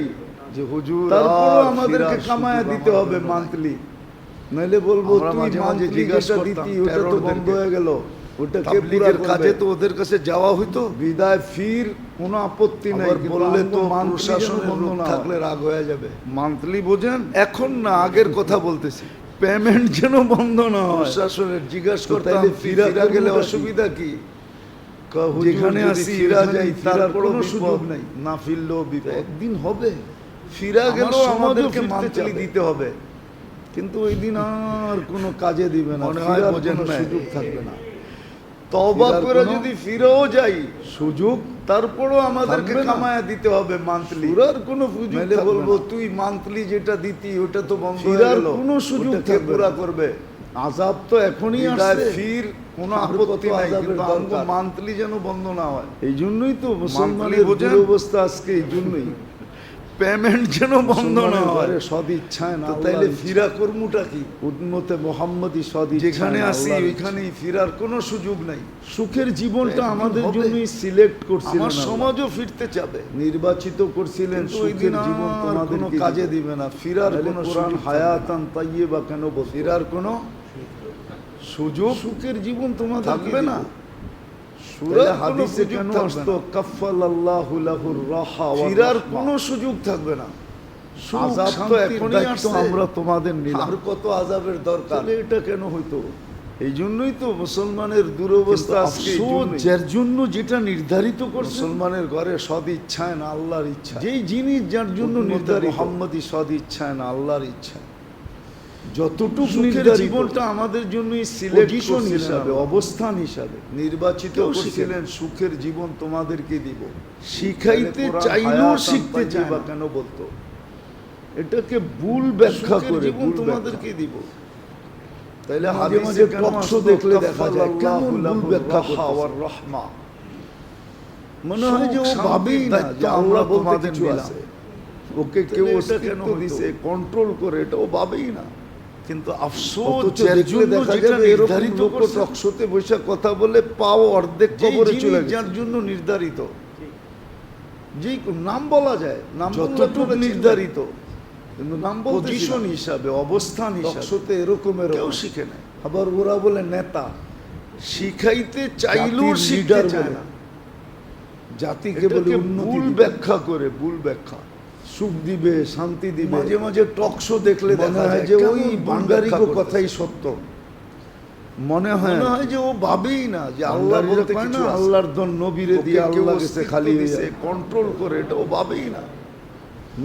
যে হুজুর তারপরও আর আমাদেরকে ফিরার কামায়া সুযোগ দিতে আমার হবে জন্য নাই। মান্থলি। নাইলে বলবো আমরা তুই মাঝে মাঝে মান্থলি জিজ্ঞাসা যেটা করতাম দিতি ওটা তো বন্ধ টেররদেরকে। হয়ে গেল, ওটা কে পুরা তাবলীগের কাজে করবে? তো ওদের কাছে যাওয়া হইতো, বিদায় ফির, কোনো আপত্তি নাই, আবার কিন্তু বললে তো আমগো monthly যেন প্রশাসনের বন্ধ লোক না থাকলে হয়। রাগ হয়ে যাবে। মান্থলি বোঝেন, এখন না, আগের কথা বলতেছি। পেমেন্ট যেন বন্ধ না হয়। প্রশাসনের জিজ্ঞাসা তো করতাম, তাইলে ফিরা ফিরা গেলে করবোটা কি? অসুবিধা কি? যেখানে আসি ফিরা ওখানেই যাই, ফিরার তারপরও কোনো সুযোগ বিপদ নাই। না ফিরলেও বিপদ। একদিন হবে, ফিরা আমার গেলেও সমাজও আমাদেরকে ফিরতে মান্থলি চাবে। দিতে হবে। কিন্তু ওই দিন আর কোনো কাজে দিবে না, মনে হয় ফিরার বোঝেন কোনো না। সুযোগ থাকবে না। তওবা ফিরার করে কোনো যদি ফিরেও যাই, সুযোগ তারপরও আমাদেরকে থাকবে না। কামায়া দিতে হবে মান্থলি। ফিরার কোনো সুযোগ নাইলে থাকবে বলবো, না। তুই মান্থলি যেটা দিতি ওটা তো বন্ধ হয়ে ফিরার গেল, কোনো সুযোগ ওটা কে থাকবে পুরা না। করবে? আযাব তো এখনই বিদায় আসছে, ফির, কোনো আর আপত্তি কত নাই, আযাবের কিন্তু আমগো দরকার। মান্থলি যেন বন্ধ না হয়। এই জন্যই তো মুসলমানের বোঝেন? দুরবস্থা আজকে, এই জন্যই পেমেন্ট যেন বন্ধ না মুসলমানের হয়। ঘরে সদ ইচ্ছায় না, তো তাইলে আল্লাহর ফিরা কর্মটা কি? উম্মতে মোহাম্মদী সদ ইচ্ছায় যেখানে না, আসি আল্লাহর ওইখানেই ফিরার কোনো সুযোগ নাই। সুখের জীবনটা একদিন আমাদের হবে। জন্যই সিলেক্ট করছিলেন আমার আল্লাহ। সমাজও ফিরতে চাবে, নির্বাচিত করছিলেন, কিন্তু ওই সুখের দিন জীবন আর তোমাদের কোনো কাজে দিবে না। ফিরার কোনো কোরআন সুযোগ হায়াতান তাইয়্যিবা কেন বলছে? ফিরার কোনো সুযোগ সুখের জীবন তোমাদের থাকবে না। সূরা হাদিসে কেন আসতো কাফফালাল্লাহু লাহুর রাহা ওয়া ফিরার কোনো সুযোগ থাকবে না। আযাব তো এখনই আসছে, আমরা তোমাদের নিলাম, আর কত আযাবের দরকার? তাহলে এটা কেন হইতো? এই জন্যই তো মুসলমানের দুরবস্থা আজকে। যার জন্য যেটা নির্ধারিত করছে মুসলমানের ঘরে সদ ইচ্ছায় না আল্লাহর ইচ্ছা, যেই জিনিস যার জন্য নির্ধারিত, মুহাম্মদী সদ ইচ্ছায় না আল্লাহর ইচ্ছা। যতটুকু সুখের নির্ধারিত জীবনটা আমাদের জন্যই সিলেক্ট পজিশন করছিলেন হিসাবে, আল্লাহ। অবস্থান হিসাবে নির্বাচিত কেউ করেছিলেন, সুখের জীবন তোমাদেরকে দিব। শিখাইতে কোরআন চাইলেও হায়াতান শিখতে চায় তাইয়্যিবা না। কেন বলতো? এটাকে ভুল ব্যাখ্যা সুখের করে, জীবন ভুল তোমাদেরকে দিব। তাইলে মাঝে হাদিসে মাঝে কেন টক শো আসতো দেখলে দেখা যায় কাফফালাল্লাহু কেমন ভুল লাহুর ব্যাখ্যা রাহা করতেছে। ওয়ার রাহমা। মনে হয় যে ও সুখ, ভাবেই শান্তির না দায়িত্ব যে আমরা আল্লাহ বলতে তোমাদের কিছু নিলাম। আছে, ওকে কেউ তাহলে এটা অস্তিত্ব কেন হইতো? দিছে, কন্ট্রোল করে, এটা ও ভাবেই না। কিন্তু আফসোস অথচ যার দেখলে জন্য দেখা যেটা যাবে এরকম নির্ধারিত লোক করছে, টকশোতে বসে কথা বলে পাও অর্ধেক যেই কবরে জিনিস চলে যার গেছে। জন্য নির্ধারিত, যেই নাম বলা যায়, নাম যতটুকু নির্ধারিত, কিন্তু নাম পজিশন হিসাবে, অবস্থান হিসাবে টকশোতে এরকম কেউ এরকম। শিখে নেয়। আবার ওরা বলে নেতা, শিখাইতে চাইলেও জাতির শিখতে leader চায় বলে। না। জাতিকে বলে এটাকে উন্নতি ভুল দিবে, ব্যাখ্যা করে, ভুল ব্যাখ্যা। সুখ দিবে, শান্তি দিবে। মাঝে মাঝে টকশো দেখলে মনে দেখা হয় যায় যে কেমন ওই ভুল ভান্ডারিক ব্যাখ্যা করতেছে। কথাই সত্য। মনে হয় মনে হয় যে ও ভাবেই না যে আল্লাহ ভান্ডারিরা বলতে কয় কিছু না, আছে। আল্লাহর দন নবীরে ওকে দিয়ে কেউ আল্লাহ গেছে অস্তিত্ব খালি দিছে, হইয়া। কন্ট্রোল করে, এটা ও ভাবেই না।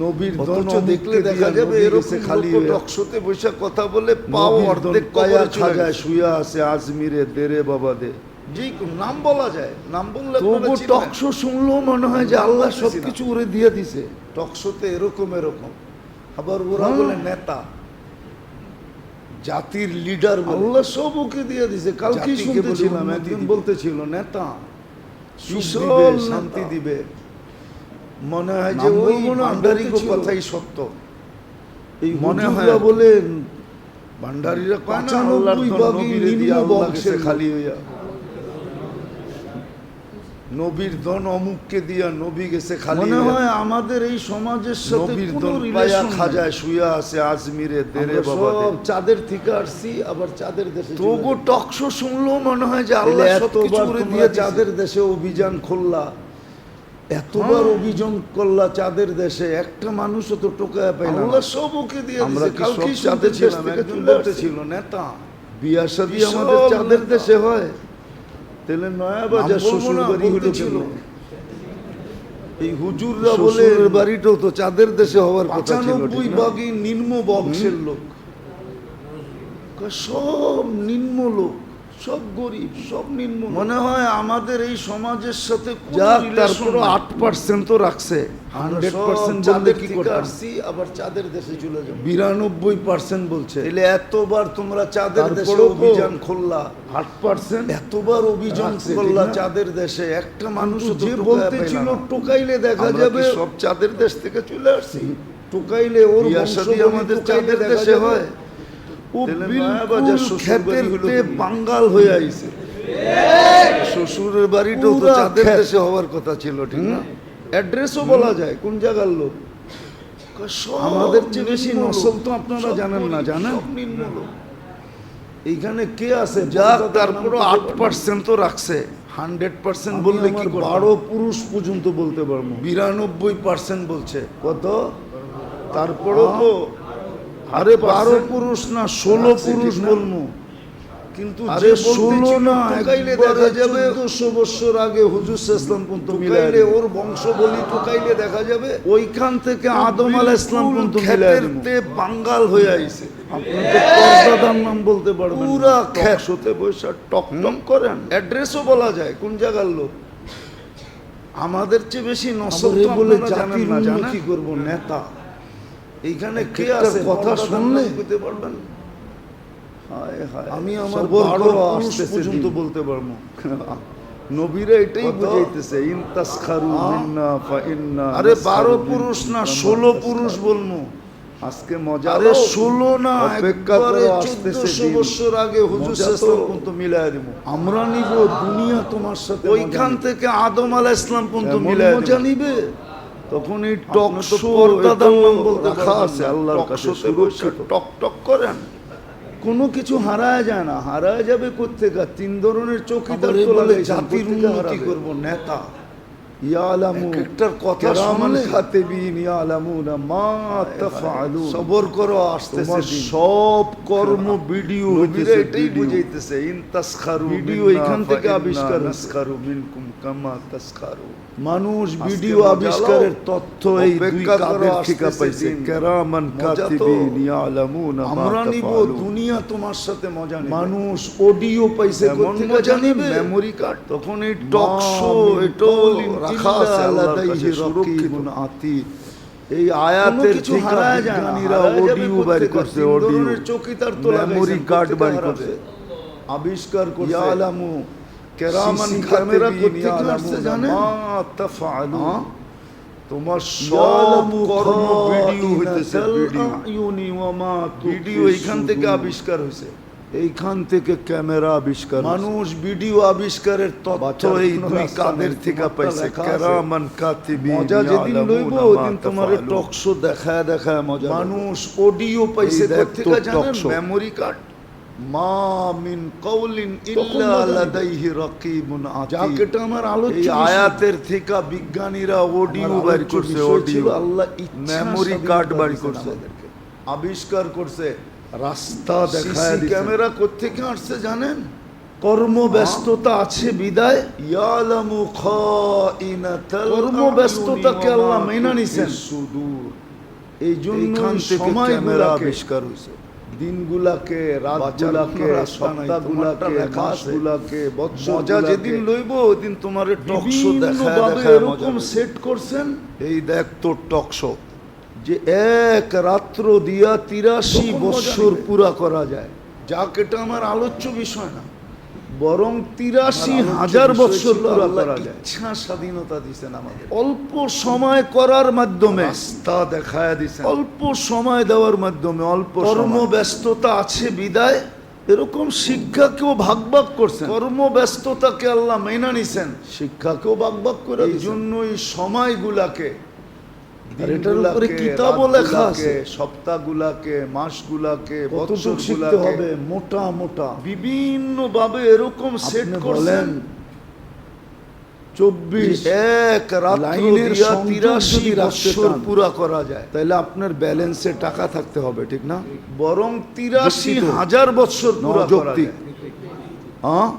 নবীর দন অথচ অমুককে দেখলে দেখা দিয়া যাবে নবী এরকম গেছে খালি লোক হইয়া। টকশোতে বসে কথা বলে পাও নবীর দন অর্ধেক পায়া কবরে চলে খাজায় গেছে। শুয়া আছে আজমিরে, দেরে বাবা দে। যেই নাম বলা যায়, নাম বললে তবু আপনারা চিনবেন। টকশো শুনলেও মনে হয় যে আল্লাহ বলতেছি না। সবকিছু ওরে দিয়ে দিছে। টকশোতে এরকম এরকম। আবার ওরা হ্যাঁ। বলে নেতা, জাতির লিডার বলে। আল্লাহ সব ওকে দিয়ে দিছে। কালকে জাতিকে বলে শুনতেছিলাম উন্নতি একজন দিবে। বলতেছিল নেতা, সুখ বিশাল দিবে, নেতা। শান্তি দিবে। মনে হয় যে নাম ওই বলবো না, ভান্ডারিক বলতেছিল। কথাই সত্য। এই মনে হয় হুজুররা বলেন ভান্ডারিরা কয় না 95 আল্লাহর দন ভাগই নবীরে দিয়ে নিম্ন আল্লাহ বংশের গেছে খালি হইয়া। নবীর দন অমুককে দিয়া নবী গেছে খালি মনে হইয়া। হয় আমাদের এই সমাজের সাথে নবীর কোনো দন পায়া রিলেশন খাজায় শুয়া আছে আজমিরে, দেরে আমরা বাবা দে। সব চাঁদের থেকে আসছি, আবার চাঁদের দেশে চলে তবু যাই। টকশো শুনলেও মনে হয় যে তাহলে আল্লাহ সবকিছু এতবার করে তোমরা দিয়ে চাঁদের দেশে অভিযান করলা, এতবার হ্যাঁ। অভিযান করলা চাঁদের দেশে, একটা মানুষও তো টোকায় পাইলাম। আল্লাহ সব ওকে দিয়ে আমরা দিয়েছে। কি কালকে সব চাঁদের দেশ শুনতেছিলাম থেকে একজন চলে আসছি? বলতেছিল নেতা, বিয়া শাদী বিশাল আমাদের চাঁদের নেতা। দেশে হয়, তাহলে নয়া বাজার নাম বলবো শ্বশুর না, বাড়ি হলো বলতেছিল। কেমনে? এই হুজুররা বলে শ্বশুরের বাড়িটাও তো চাঁদের দেশে হওয়ার কথা ছিল, 95 ঠিক না? ভাগই নিম্ন বংশের লোক। সব নিম্ন লোক, সব গরিব, সব নিম্ন লোক। মনে হয় আমাদের এই সমাজের সাথে কোনো যাক, relation তারপরও নাই। 8% তো রাখছে। 100% বললে চাঁদের কি থেকে করতাম? আসছি, আবার চাঁদের দেশে চলে যাবো। 92% বলছে। তাহলে এতবার তোমরা চাঁদের দেশে তারপরেও তো অভিযান করলা, 8% এতবার অভিযান রাখছে, করলা ঠিক না? চাঁদের দেশে, একটা মানুষ মানুষ যে বলতেছিল টোকাইলে দেখা যাবে, সব চাঁদের দেশ থেকে চলে আসছি। টোকাইলে ওর বিয়া বংশ শাদী আমাদের টোকাইলে চাঁদের দেখা দেশে যাবে। হয়। ও তাহলে বিলকুল নয়াবাজার শ্বশুর ক্ষেতের বাড়ি হলো তে কেমনে? বাঙ্গাল হয়ে আইছে। শ্বশুরের বাড়িটাও তো পুরা চাঁদের ক্ষেত। দেশে হওয়ার কথা ছিল, ঠিক না? অ্যাড্রেসও বলা যায় কোন জায়গার লোক। সব আমাদের চেয়ে বেশি নিম্ন নসল লোক, তো আপনারা সব জানেন না, গরিব, জানেন? সব নিম্ন লোক। এইখানে কে আছে? যাক, তারপরও তারপরও 8% তো রাখছে। 100% বললে কি করতাম? 12 পুরুষ পর্যন্ত বলতে পারবো। 92% বলছে। কত? তারপরও তো আরে 12 পুরুষ না 16 পুরুষ বলবো। কিন্তু আরে যে 16 না, টোকাইলে একবারে দেখা যাবে 1400 বছর আগে হুজুর ইসলাম পর্যন্ত মিলায় টোকাইলে দিবো। ওর বংশ বলি টোকাইলে দেখা যাবে ওইখান থেকে আদম আলাইহিস সালাম পর্যন্ত মিলায় ক্ষেতের দিবো। তে বাঙ্গাল হয়ে আইছে। আপনি তো পর্দাদার নাম বলতে পারবেন না। পুরা ক্ষেত টকশোতে বসে টক টক করেন। অ্যাড্রেসও বলা যায় কোন জায়গার লোক। আমাদের চেয়ে বেশি নসল আবার তো এই বলে আপনারা জানেন জাতির না, জানেন? উন্নতি করবো, নেতা। এইখানে কে একটা আছে কথা পর্দাদার শুনলে নাম কইতে পারবেন? হায় হায়, আমি আমার সবর 12 করো, পুরুষ আসতেছে পর্যন্ত দিন। বলতে পারবো। নবীরা এটাই কত? বুঝাইতেছে, ইন তাসখারু মিন্না ফাইন্না আরে নাসখারু 12 মিনকুম পুরুষ না কামা 16 তাসখারু। পুরুষ বলবো। আজকে মজা আরে দাও। 16 না, অপেক্ষা একবারে করো, আসতেছে 1400 দিন। বছর আগে হুজুর মজা তো ইসলাম পর্যন্ত মিলায় দিব। আমরা নিব দুনিয়া তোমার সাথে। ওইখান থেকে আদম আলাইহিস সালাম পর্যন্ত এমন মিলায় মজা দিব। নিবে। তখন এই টক আপনি তো শো পর্দাদার নাম বলতে রাখা পারবেন আছে না। আল্লাহর টক কাছে শোতে বসে সুরক্ষিত। টক টক করেন। কোনো কিছু হারায় যায় না, হারায় যাবে কোত্থেকে? তিন ধরনের চৌকিদার তো বলে লাগাইছেন, জাতির কোত্থেকে উন্নতি হারাবে? করব নেতা ইয়ালামু একটার কথা কিরামান শুনলে কাতিবিন ইয়ালামুনা মা তাফআলুন। সবর করো, আসতেছে তোমার দিন। সব কর্ম ভিডিও নবীরা হইতেছে, এটাই ভিডিও। বুঝাইতেছে, ইন তাসখারু ভিডিও মিন্না এখান থেকে ফাইন্না আবিষ্কার হয়েছে। নাসখারু মিনকুম কামা তাসখারু। মানুষ আজকে ভিডিও মজা আবিষ্কারের লও, তথ্য এই দুই অপেক্ষা করো, কাদের থেকে আসতেছে পাইছে। দিন। কিরামান মজা তো কাতিবিন ইয়ালামুনা মা আমরা নিব, তাফআলুন। দুনিয়া তোমার সাথে মজা নিবে। মানুষ অডিও পাইছে এমন কোত্থেকে মজা জানিবে? নিবে। Memory card. তখন এই টক শো এটাও রাখা আছে আল্লাহর কাছে সুরক্ষিত। এই আয়াতের কিছু থেকে হারায় যায় না, বিজ্ঞানীরা হারায় যাবে অডিও কোত্থেকে? বাইর করছে, তিন অডিও ধরনের চৌকিদার তো মেমোরি লাগাইছেন, কার্ড কোত্থেকে বাইর হারাবে? করছে, আবিষ্কার করছে। ইয়ালামু কেরামান সিসি ক্যামেরা কাতিবিন কোত্থেকে আসছে ইয়ালামুনা জানেন? মা তাফআলুন। হ্যাঁ? তোমার সব ইয়ালামু কর্ম ভিডিও হইতেছে, খাইনাতাল ভিডিও আয়ুনি ওয়া মা ভিডিও তুখফি এইখান থেকে সুদূর। আবিষ্কার হয়েছে। এইখান থেকে ক্যামেরা আবিষ্কার হয়েছে। মানুষ ভিডিও আবিষ্কারের তথ্য বাচ্চার এই কোনো দুই রাস্তা কাদের নেই, থেকে তোমারটা পাইছে। লেখা আছে। কেরামান কাতিবিন মজা যেদিন লইব ইয়ালামুনা ওইদিন মা তোমার তাফআলুন। টক শো দেখায় দেখায় মজা। মানুষ অডিও পাইছে এই দেখ কোত্থেকে তোর জানেন? talk show। Memory card. মা মিন কওলিন তখন ইল্লা মজা নিবে। লাদাইহি রাকিবুন আতীদ। যাক এটা আমার আলোচ্য এই বিষয়। আয়াতের থেকে বিজ্ঞানীরা অডিও আমার বাইর আলোচ্য করছে, বিষয় অডিও ছিল আল্লাহ ইচ্ছা মেমোরি স্বাধীনতা কার্ড বাইর দিয়েছেন করছে, আমাদেরকে। আবিষ্কার করছে। রাস্তা দেখায় সিসি দিয়েছেন। ক্যামেরা কোত্থেকে আসছে জানেন? কর্মব্যস্ততা আছে বিদায় ইয়ালামু খাইনাতাল কর্মব্যস্ততাকে আয়ুনি ওয়া আল্লাহ মা মাইনা নিছেন। তুখফি সুদূর। এই জন্য এইখান থেকে ক্যামেরা আবিষ্কার হয়েছে। দিনগুলাকে, রাতগুলাকে, কোনো রাস্তা নাই, সপ্তাহগুলাকে, তোমারটা লেখা আছে। মাসগুলাকে, মজা বৎসরগুলাকে যেদিন লইব ওইদিন তোমার টক শো দেখায় বিভিন্নভাবে দেখায় মজা এরকম লইব। সেট করছেন এই দেখ তোর টক শো। যে এক রাত্র দিয়া 83 তখন মজা বৎসর নিবে। পুরা করা যায়, যাক এটা আমার আলোচ্য বিষয় না, বরং 83,000 আমার বৎসর আলোচ্য পুরা আল্লাহ করা যায়। ইচ্ছা স্বাধীনতা দিছেন আমাদের। অল্প সময় করার মাধ্যমে, রাস্তা দেখায় দিছেন। অল্প সময় দেওয়ার মাধ্যমে, অল্প কর্মব্যস্ততা আছে বিদায় এরকম শিক্ষাকেও ভাগ ভাগ করছেন। কর্মব্যস্ততাকে আল্লাহ মেনা নিছেন। শিক্ষাকেও ভাগ ভাগ করে এই দিয়েছেন। জন্য এই সময়গুলাকে, আর এটার উপরে কিতাবও লেখা আছে। সপ্তাহগুলাকে, মাসগুলাকে, কতটুকু শিখতে বৎসরগুলাকে হবে, মোটা মোটা বিভিন্ন ভাবে এরকম সেট আপনি করছেন। বলেন 24 এক রাত্র লাইনের দিয়া সংযোগ 83 যদি রাখতে বৎসর চান, পুরা করা যায়। তাহলে আপনার ব্যালেন্সে টাকা থাকতে হবে, ঠিক না? বরং যুক্তি তো। 83,000 বৎসর পুরা করা যৌক্তিক। যায়। হ্যাঁ,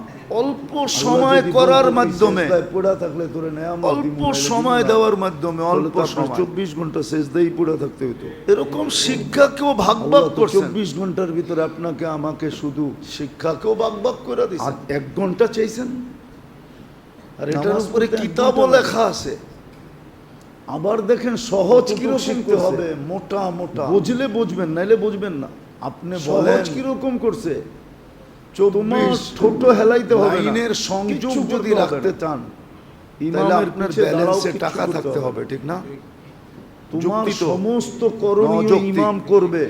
অল্প সময় করার মাধ্যমে, পড়া থাকলে তোরে নেয়ামত অল্প দিমু, নাইলে সময় দিমু না। দেওয়ার মাধ্যমে, তাহলে অল্প তো আপনার সময় 24 ঘন্টা সেজদাই পড়া থাকতে হতো। এরকম শিক্ষাকেও ভাগ ভাগ আল্লাহ তো করছেন। 24 ঘন্টার ভিতরে আপনাকে আমাকে শুধু শিক্ষাকেও ভাগ ভাগ করে আর দিচ্ছেন। 1 ঘন্টা চাইছেন, আর এটার নামাজ উপরে পড়তে এক কিতাবও ঘন্টা লেখা আছে। আবার দেখেন সহজ কতটুকু কিরকম শিখতে করছে। হবে, মোটা মোটা। বুঝলে বুঝবেন, নাইলে বুঝবেন না। আপনি সহজ বলেন কিরকম করছে, 24 ছোট হেলাইতে হবে না। লাইনের সংযোগ কিচ্ছু যদি করতে হবে রাখতে না। চান, তাহলে ইমামের আপনার পিছে ব্যালেন্সে দাঁড়াও, কিচ্ছু টাকা করতে থাকতে হবে। হবে, ঠিক না? তোমার যুক্তি তো। সমস্ত করণীয় যৌক্তিক। ইমাম করবে,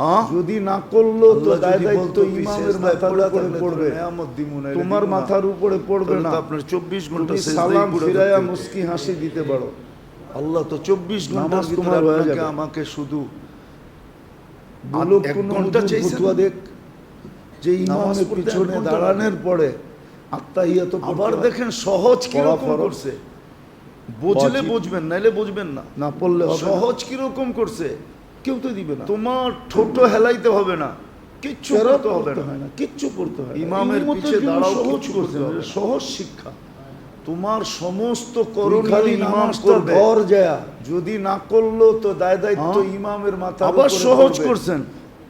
হ্যাঁ? যদি না করলো তো আল্লাহ দায় যদি দায়িত্ব বলতো ইমামের পিছে মাথার পড়া উপরে থাকলে পড়বে, তোরে নেয়ামত দিমু, নাইলে তোমার দিমু না। মাথার উপরে পড়বে তাহলে না। তো আপনার 24 ঘন্টা তুমি সেজদাই সালাম পুরা ফিরায়া থাকতে হতো। মুস্কি হাসি দিতে পারো। আল্লাহ তো 24 ঘন্টার নামাজ ভিতরে তোমার হয়ে আপনাকে যাবে। আমাকে শুধু বলো এক কোন ঘন্টা হুজুর চাইছেন? ফতোয়া দেখ যে নামাজ ইমামের পড়তে এক পিছনে ঘন্টা দাঁড়ানোর পরে আত্মাহিয়াত আবার দেখেন সহজ কিরকম ফরজ। করছে। বুঝলে ওয়াজিব। বুঝবেন, নাইলে বুঝবেন না। না পড়লে হবে না। সহজ কিরকম করছে। কেউ তো দিবে না। তোমার ঠোঁট হেলাইতে হবে না, কিচ্ছু কেরাত করতে হবে পড়তে না। হয় না, কিচ্ছু পড়তে হয় না। ইমামের উম্মতের পিছে জন্য দাঁড়াও, সহজ কিচ্ছু করছে, করতে হবে না। সহজ শিক্ষা। তোমার সমস্ত তুমি করণীয় খালি ইমাম নামাজটা করবে। ধর যায়। যদি না করলো তো দায় দায়িত্ব হ্যাঁ? ইমামের মাথা আবার সহজ করছেন,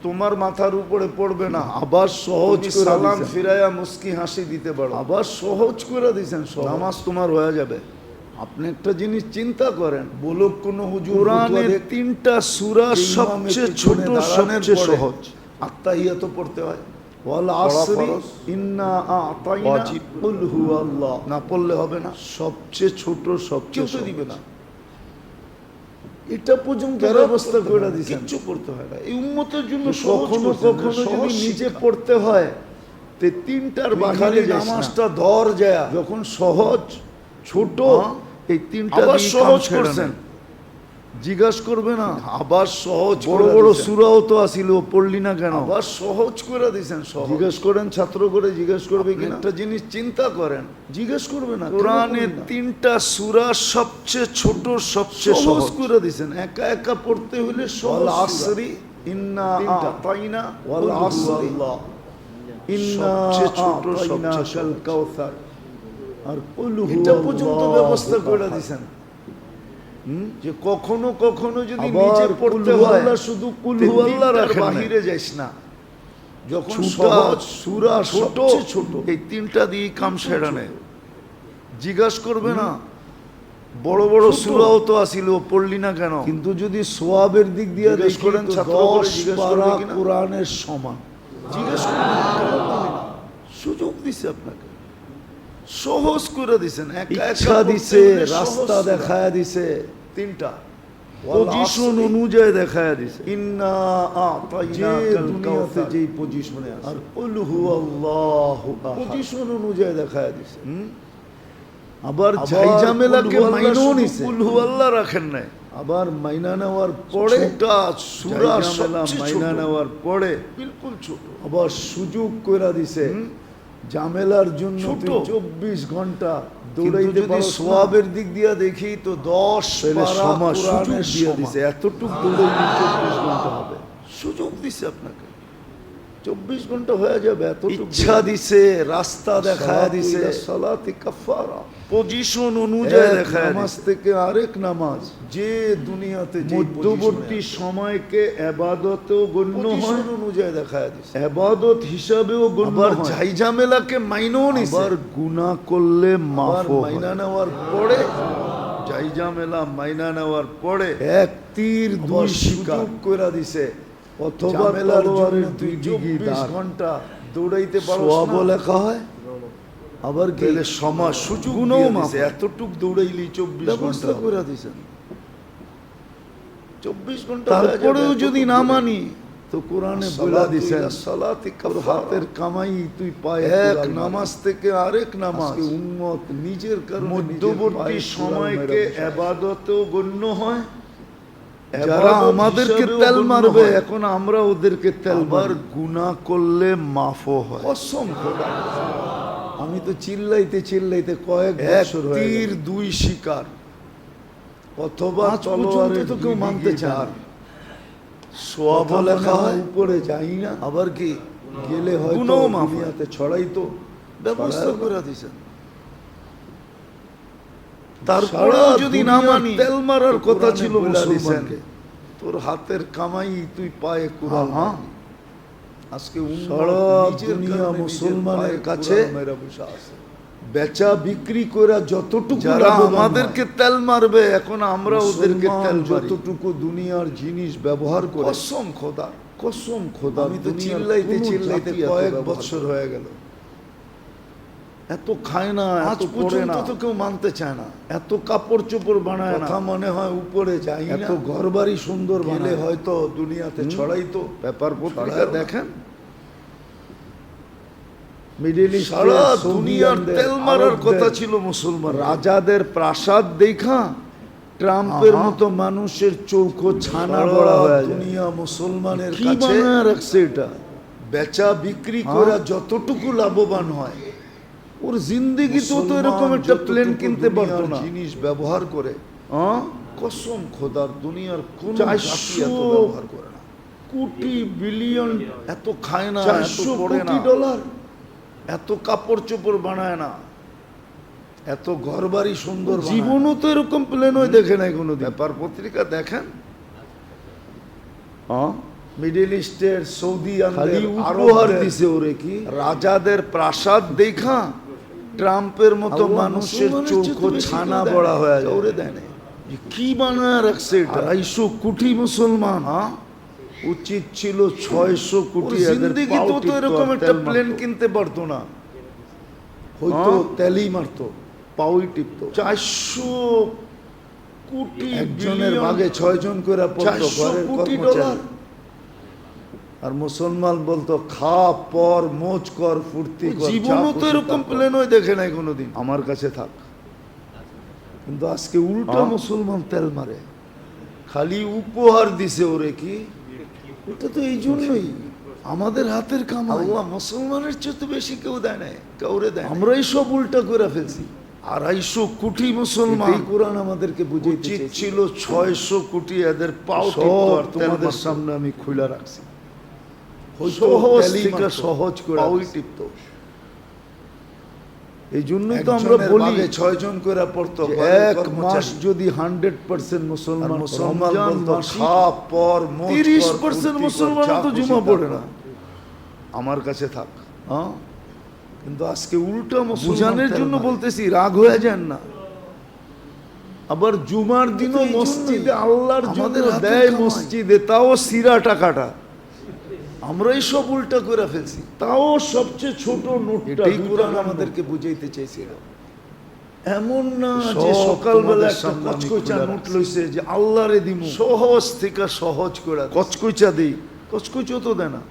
তোমার মাথার উপরে পড়বে না। আবার সহজ তুমি করে সালাম দিছেন। ফিরাইয়া মুস্কি হাসি দিতে পারো। আবার সহজ করে দিয়েছেন। নামাজ তোমার হয়ে যাবে। আপনি একটা জিনিস চিন্তা করেন, বলুক কোন হুজুর কোরআনের ফতোয়া দেখ, 3টা সূরা যে ইমামের সবচেয়ে পিছনে ছোট, দাঁড়ানোর সবচেয়ে পরে সহজ। আত্তাহিয়াত পড়তে হয়। ওয়াল পড়া আসরি ফরজ। ইন্না আ'তাইনা ওয়াজিব। কুল হুয়াল্লাহ। না পড়লে হবে না, সবচেয়ে ছোট, কেউ সবচেয়ে তো সহজ। দিবে না। এটা পর্যন্ত কেরাত ব্যবস্থা করতে করে হয় না, দিয়েছেন। কিচ্ছু করতে হয় না। এই উম্মতের জন্য কখনো কখনো যদি নিজে পড়তে হয় তে 3টার বাহিরে নামাজটা নামাজটা ধর যায়। যখন সহজ ছোট হ্যাঁ? এই 3টা আবার দিয়ে সহজ কাম ছেড়ে করছেন। নেন। জিজ্ঞাসা করবে না আবার সহজ বড় করে বড় দিছেন। সূরাও তো আসিল পড়লি না কেন? আবার সহজ করে দিয়েছেন। জিজ্ঞেস করেন, ছাত্র করে জিজ্ঞেস করবে আপনি কিনা? একটা জিনিস চিন্তা করেন, জিজ্ঞেস করবে না। কোরআনে কেন করবে না? 3টা সূরা সবচেয়ে ছোট, সবচেয়ে সহজ সহজ করে দিছেন। একা একা পড়তে হলে সহজ ওয়াল সূরা। আসরি ইন্না 3টা। আতাইনা ওয়াল কুল আসরি হুয়াল্লাহ। ইন্না সবচেয়ে ছোট, আতাইনা সবচেয়ে কাল সহজ। কাউসার আর কুল এটা হুয়াল্লাহু পর্যন্ত ব্যবস্থা করে আহাদ। দিয়েছেন যে কখনো কখনো যদি আবার নিজে কুল পড়তে হয় হুয়াল্লাহ শুধু কুল হুয়াল্লাহ রাখেন নাই। বাহিরে যাইস না। যখন সহজ সহজ সূরা ছোট সবচেয়ে ছোট। এই 3টা দিয়ে কাম সেরা নেয়। জিজ্ঞাসা করবে না বড় বড় ছোট। সূরাও তো আসিল পড়লি না কেন? কিন্তু যদি সোয়াবের দিক দিয়ে জিজ্ঞেস দেখি করেন, তো ছাত্র করে 10 জিজ্ঞেস পারা করবে কিনা? কোরআনের সমান। জিজ্ঞেস করবেন কেন করলি না? সুযোগ দিছে আপনাকে, সহজ করে দিছেন। একা একা ইচ্ছা পড়তে দিছে, হলে সহজ রাস্তা সূরা। দেখায় দিছে, 3টা পজিশন অনুযায়ী দেখায় দিছে। ইন্না যে আতাইনাকাল দুনিয়াতে কাউসার। যেই পজিশনে আছে আর কুল হুয়াল্লাহু আহাদ। পজিশন অনুযায়ী দেখায় দিছে। হুম? আবার ঝাইঝামেলাকে কুল হুয়াল্লাহ মাইনও শুধু নিছে, কুল কুল হুয়াল্লাহ রাখেন নাই। আবার মাইনা নেওয়ার পরে ছোটা সূরা ঝাইঝামেলা সবচেয়ে মাইনা ছোট। নেওয়ার পরে বিলকুল ছোট। আবার সুযোগ কইরা দিছে হুম? জামেলার জন্য ছোট। তুই 24 ঘন্টা কিন্তু দৌড়াইতে যদি পারস না। সোয়াবের দিক দিয়ে দেখি তো 10 তাহলে পারা সমাজ কোরআনের সুযোগ দিয়ে সমান। দিছে, এতটুক দৌড়াইলে 24 ঘন্টা হবে। সুযোগ দিছে আপনাকে, 24 ঘন্টা হয়ে যাবে, এতটুক ইচ্ছা দিছে, রাস্তা দেখায় দিছে, সালাতি কাফারা। পজিশন অনুযায়ী এক দেখায় নামাজ দিছে। থেকে আরেক নামাজ, যে দুনিয়াতে যে মধ্যবর্তী পজিশনে সময়কে এবাদতেও গণ্য হয়, পজিশন অনুযায়ী দেখায় দিছে। এবাদত হিসাবেও গণ্য আবার হয়। ঝাইঝামেলাকে মাইনও নিছে। আবার গুনাহ করলে মাফ আবার মাইনা নেওয়ার পরে ঝাইঝামেলা মাইনা নেওয়ার পরে এক তীর দুই শিকার সুযোগ কইরা দিছে। অথবা ঝামেলার তলোয়ারের জন্য দুই তুই ডিগ্রি 24 দাঁড়। ঘন্টা দৌড়াইতে পারছ সোয়াবও না। লেখা হয়, আবার কি তাহলে সমাজ সুযোগ গুণও দিয়ে মাফ দিছে। হয়। এতটুক দৌড়াইলি 24 ব্যবস্থা ঘন্টা করে দিছেন। 24 ঘন্টা হয়ে যাবে, তারপরেও যদি এতটুক না দৌড়াইলি। মানি তো কোরআনে বলে দিছেন সালাতি তোর কাফারা। হাতের কামাই তুই পায়ে এক কুড়াল নামাজ মারবি। থেকে আরেক নামাজ। আজকে উম্মত নিজের কারণে মধ্যবর্তী সময়কে এবাদতেও গণ্য হয়। যারা এবাদত আমাদেরকে হিসাবেও তেল গণ্য মারবে, হয়। এখন আমরা ওদেরকে তেল আবার মারি। গুনাহ করলে মাফও হয়। কসম খোদা, আমি তো চিল্লাইতে চিল্লাইতে কয়েক এক বছর হয়ে তীর গেল। দুই শিকার, অথবা আজ পর্যন্ত তলোয়ারের তো কেউ দুই মানতে ডিগ্রি চায় ধার। না। সোয়াব কথা লেখা মনে হয়, উপরে যাই না, আবার কি গেলে হয়তো গুনাও মাফ হয়। দুনিয়াতে ছড়াইতো, ব্যবস্থা ছড়ায় করে না। দিছেন। তারপরেও সারা যদি না দুনিয়ার মানি, তেল মারার কথা কোরআনে ছিল বলে দিছেন, মুসলমানকে। তোর হাতের কামাই তুই পায়ে কুড়াল হ্যাঁ, মারবি। আজকে উম্মত সারা নিজের দুনিয়া কারণে নিজের মুসলমানের পায়ে কাছে কুড়াল মেরে বসে আছে। বেচা বিক্রি করে যতটুকু যারা লাভবান হয়, আমাদেরকে তেল মারবে, এখন আমরা ওদেরকে মুসলমান তেল মারি। যতটুকু দুনিয়ার জিনিস ব্যবহার করে, কসম খোদা, কসম খোদা, আমি তো দুনিয়ার চিল্লাইতে কোনো চিল্লাইতে জাতি এত কয়েক ব্যবহার বছর করে। হয়ে গেল। এত খায় না, আজ এত পড়ে পর্যন্ত না, তো কেউ মানতে চায় না। এত কাপড় চোপড় বানায় না, কথা মনে হয় উপরে যাই না, এত ঘরবাড়ি সুন্দর গেলে বানায়, হয়তো দুনিয়াতে ছড়াইতো। পেপার পত্রিকা ছড়ায় না। দেখেন, মিডল ইস্ট সারা দুনিয়ার তেল মারার কথা ছিল মুসলমান। রাজাদের প্রাসাদ দেখা ট্রাম্পের মতো মানুষের চৌকো ছানা বড়া হয়ে যায়। দুনিয়া মুসলমানের কি কাছে বানায় রাখছে এটা? বেচা বিক্রি করে যতটুকু লাভবান হয়, ওর জিন্দিগি তো এরকম একটা প্লেন কিনতে পারতো না। জিনিস ব্যবহার করে, হ্যাঁ? কসম খোদার দুনিয়ার কোন 400 জাতি এত ব্যবহার করে না। কোটি বিলিয়ন, এত খায় না, এত 400 পড়ে না, কোটি ডলার, এত কাপড় চোপড় বানায় না, এত ঘরবাড়ি সুন্দর বানায় না। জীবনও তো এরকম প্লেন হয়ে দেখে নাই কোনোদিন। পেপার পত্রিকা দেখেন, হ্যাঁ? মিডল ইস্টের সৌদি খালি আরব উপহার দিছে ওরে কি রাজাদের প্রাসাদ দেখা ট্রাম্পের মতো আল্লাহ মানুষের মুসলমানের চেয়ে চৌকো তো বেশি ছানা কেউ দেয় বড়া না। হয়ে যায়। কাউরে দেয় নাই। যে কি বানায় রাখছে এটা? 250 কোটি মুসলমান, হ্যাঁ? উচিত ছিল 600 কোটি। ওর জিন্দিগি তো এরকম একটা প্লেন কিনতে পারতো না, হয়তো হ্যাঁ? তেলই মারতো, পাউই টিপতো। 400 কোটি একজনের বিলিয়ন, ভাগে 6 জন করে পড়তো 400 ঘরের কোটি কর্মচারী। ডলার। আর মুসলমান বলতো খা পর মোজ কর ফুর্তি কর, জীবনও যা তো খুশি এরকম তা কর। প্লেন হয়ে দেখে নাই কোনোদিন। আমার কাছে থাক। কিন্তু আজকে উল্টা হ্যাঁ? মুসলমান তেল মারে, খালি উপহার দিছে ওরে কি, এটা তো এই জন্যই আমাদের হাতের কামাই। আল্লাহ মুসলমানের চেয়ে তো বেশি কেউ দেয় না, কাউরে দেয়। আমরাই সব উল্টা করে ফেলছি। 250 কোটি মুসলমান, এই কোরআন আমাদেরকে বুঝাইতে ছিল 600 কোটি এদের পাও সব তোমাদের সামনে আমি খুলে রাখছি। সহজ থেকে সহজ করে পাও টিপতো। এই জন্যই তো আমরা বলি 6 জন করে পড়তো। এক মাস যদি 100% মুসলমান বলতো খাপ পর 30% মুসলমান তো জুমা পড়ে না, আমার কাছে থাক। হ্যাঁ, কিন্তু আজকে উল্টা বুঝানোর জন্য বলতেছি, রাগ হয়ে যান না। আবার জুমার দিনও মসজিদে আল্লাহর জন্য দেয়, মসজিদে তাও সিরা টাকাটা আমরাই সব উল্টা করে ফেলছি। তাও সবচেয়ে ছোট নোটটা কোরআন আমাদেরকে বুঝাইতে চাইছিল। এমন না যে সকালবেলা একটা কচকচা নোট লইছে যে আল্লাহরে দিমু, সহজ থেকে সহজ করে কচকচা দেই, কচকচা তো দেয় না।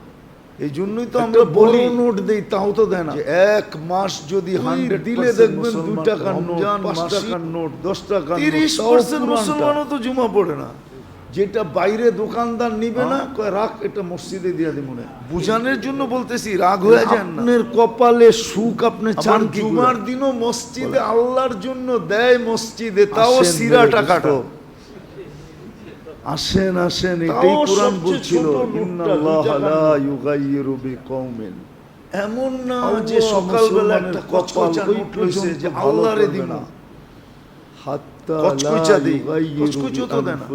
এই জন্যই তো আমরা বড় নোট দেই, তাও তো দেয় না। এক মাস যদি 100 দিলে দেখবেন 2 টাকার নোট, 5 টাকার নোট, 10 টাকার নোট, 30% মুসলমানও তো জুমা পড়ে না। যেটা বাইরে দোকানদার নিবে না, কয় রাখ, এটা মসজিদে দিয়া দিব না। বুঝানোর জন্য বলতেছি, রাগ হয়ে যান না। আপনার কপালে সুখ আপনি চান কি? জুমার দিনও মসজিদে আল্লাহর জন্য দেয়, মসজিদে তাও সিরা টাকাটা। আসেন আসেন, এটাই কোরআন বলছিল, ইন্নাল্লাহা লা ইউগাইয়িরু বিকওমিন। এমন না যে সকালবেলা একটা কচকচা নোট লইছে যে আল্লাহরে দিব না, হাত্তা কচকচা দেই, কচকচা তো দেয় না।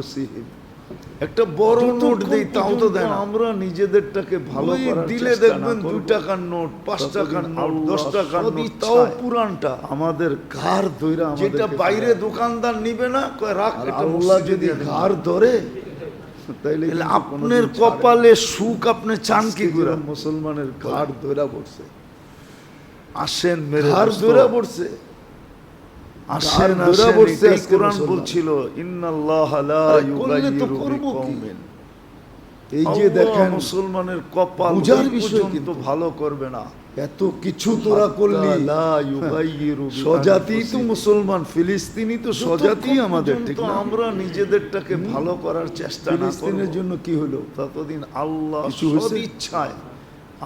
একটা বড় নোট দেই, তাও তো দেয় না। আমরা নিজেদেরটাকে ভালো করার দিলে দেখবেন 2 টাকার নোট, 5 টাকার নোট, 10 টাকার নোট, তাও পুরানটা আমাদের ঘাড় ধইরা। যেটা বাইরে দোকানদার নিবে না, কয় রাখ, এটা আল্লাহ যদি ঘাড় ধরে তাইলে আপনার কপালে সুখ আপনি চান কি করে? মুসলমানের ঘাড় ধইরা পড়ছে। আসেন, মেরে ঘাড় ধইরা পড়ছে। আসেন আসেন, কোরআন বলছিল, ইন্নাল্লাহা লা ইউগাইয়িরু বিকওমিন। এই যে দেখেন মুসলমানের কপাল, বুঝার বিষয় কিন্তু ভালো করবে না। এত কিছু তোরা করলি, লা ইউগাইয়িরু স্বজাতি তো মুসলমান, ফিলিস্তিনি তো স্বজাতি আমাদের, ঠিক না? আমরা নিজেদেরটাকে ভালো করার চেষ্টা না, ফিলিস্তিনের জন্য কি হলো? ততদিন আল্লাহ সদ ইচ্ছায়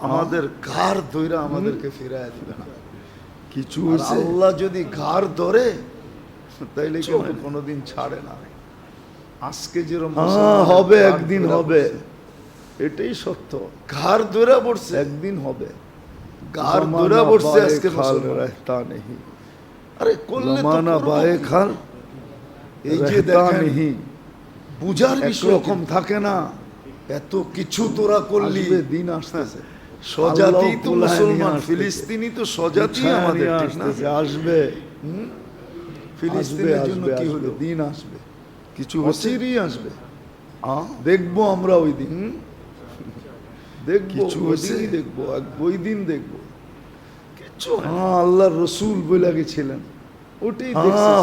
আমাদের ঘাড় ধইরা আমাদেরকে ফিরায় দিবে না। কিছু আল্লাহ যদি ঘাড় ধরে তাইলে কিন্তু কোনোদিন ছাড়ে না। আজকে যেরকম হবে, একদিন হবে, এটাই সত্য। ঘাড় ধরে পড়ছে, একদিন হবে। ঘাড় ধরে পড়ছে আজকে তা নেই। আরে করলে মানা বায়ে খাল, এই যে দেখেন বুঝার বিষয় রকম থাকে না। এত কিছু তোরা করলি, দিন আসতেছে। স্বজাতি তো মুসলমান, ফিলিস্তিনি তো স্বজাতি আমাদের, ঠিক না? আসবে ফিলিস্তিনের জন্য কি হলো? দিন আসবে, কিছু অচিরই আসবে। দেখবো আমরা ওই দিন, দেখবো ওই দিনই দেখবো, ওই দিন দেখবো কিছু। আল্লাহর রসুল বলে গেছিলেন, ওটাই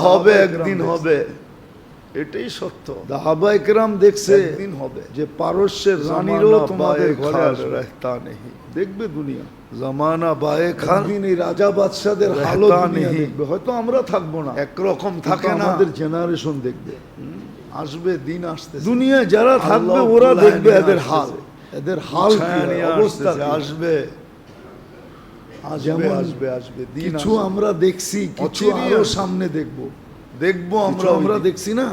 হবে, একদিন হবে, এটাই সত্য। সাহাবায়ে কেরাম দেখছে একদিন হবে, যে পারস্যের রানীরও তোমাদের ঘরে আসবে, তা নেই। দেখবে দুনিয়া, জামানা বায়ে খান, এই রাজা বাদশাদের হালত দেখবে। হয়তো আমরা থাকবো না, একরকম থাকে না, আমাদের জেনারেশন দেখবে। আসবে দিন, আসতে দুনিয়ায় যারা থাকবে ওরা দেখবে এদের হাল, এদের হাল অবস্থা আসবে। আসবে আসবে আসবে দিন। কিছু আমরা দেখছি, কিছু আরো সামনে দেখবো, দেখবো আমরা দেখছি না,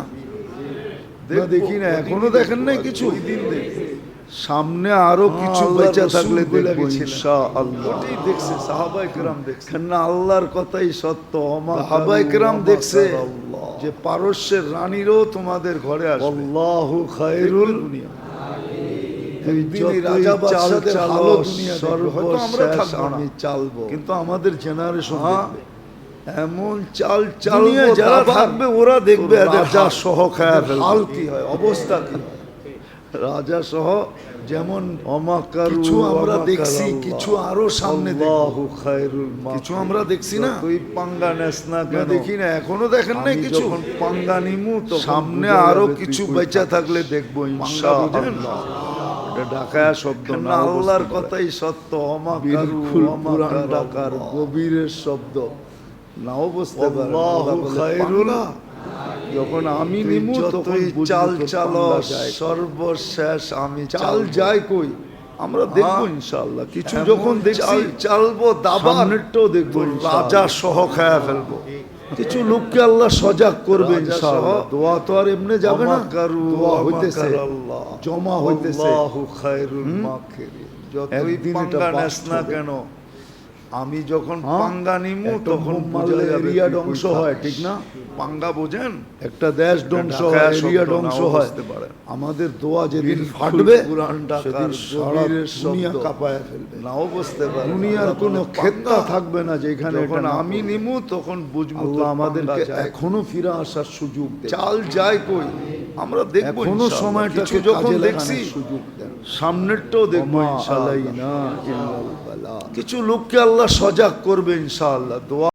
দেখি না, এখনো দেখেন নাই কিছু। দিন দেখবে সামনে আরো কিছু বেঁচে থাকলে দেখবো ইনশাআল্লাহ। ওটাই দেখছে সাহাবায়ে কেরাম, দেখছেন না? আল্লাহর কথাই সত্য। সাহাবায়ে কেরাম দেখছে যে পারস্যের রানীরও তোমাদের ঘরে আসবে। আল্লাহু খায়রুল দুনিয়া। একদিন এই রাজা বাদশাদের হালত দুনিয়া দেখবে। হয়তো আমরা থাকবো না, আমি চালবো, কিন্তু আমাদের জেনারেশন দেখবে। এমন চাল চালিয়ে যারা থাকবে ওরা দেখবে এদের রাজা সহ খায় ফেলবে। হাল কি হয়, অবস্থা কি হয় রাজা সহ। যেমন কিছু আমরা দেখছি, কিছু আরো সামনে দেখবো, কিছু আমরা দেখছি না। তুই পাঙ্গা নেস না কেন? দেখি না, এখনো দেখেন নাই কিছু। পাঙ্গা নিমু তো সামনে আরো কিছু বেঁচে থাকলে দেখবো ইনশাআল্লাহ। এটা ঢাকায়া শব্দ না, আল্লাহর কথাই সত্য। পুরান ঢাকার গভীরের শব্দ নাও বুঝতে পারে। আল্লাহু খায়রুল যখন আমি নিমু তখন চাল বুঝবো চালো পাঙ্গা যায়। সর্বশেষ আমি চাল যায় কই আমরা দেখবো ইনশাআল্লাহ। কিছু যখন দেখছি চালবো দাবার সামনেরটাও দেখবো রাজা সহ খায়া ফেলবো। কিছু লোককে আল্লাহ সজাগ করবে রাজা ইনশাআল্লাহ। সহ দোয়া তো আর এমনি যাবে না, আমাকারু দোয়া হইতেছে, আমাকারাল্লাহ। জমা হইতেছে। আল্লাহু খায়রুল মাকিরিন। যতই একদিন এটা পাঙ্গা নেস বাস্ট না হবে। কেন, আমি যখন হ্যাঁ? পাঙ্গা নিমু একটা তখন বোম বোঝা মারলে যাবে এরিয়া কি ধ্বংস কইতা। হয়, ঠিক না? পাঙ্গা বোঝেন? একটা দেশ ধ্বংস হয়, ঢাকায় এরিয়া শব্দ ধ্বংস নাও হয়। বুঝতে পারেন। আমাদের দোয়া যেদিন বিলকুল ফাটবে পুরান ঢাকার সেদিন সারা জমিরের দুনিয়া শব্দ। কাঁপায় ফেলবে। নাও বুঝতে পারেন। দুনিয়ার আল্লাহ কোনো বলে, ক্ষেত্রা পাঙ্গা থাকবে না যেখানে যখন এটা না আমি করবে। নিমু তখন বুঝবো আল্লাহ তোর আমাদেরকে পাঙ্গা যায়। এখনো ফিরে আসার সুযোগ দেন। চাল যায় কই আমরা দেখবো এখনো ইনশাআল্লাহ। সময়টাকে কিছু যখন কাজে দেখছি লাগানোর সুযোগ দেন। সামনেরটাও দেখবো ওমা ইনশাআল্লাহ। আলাইনা ইল্লাল বালাগ। কিছু লোককে আল্লাহ সজাগ করবে ইনশাআল্লাহ। দোয়া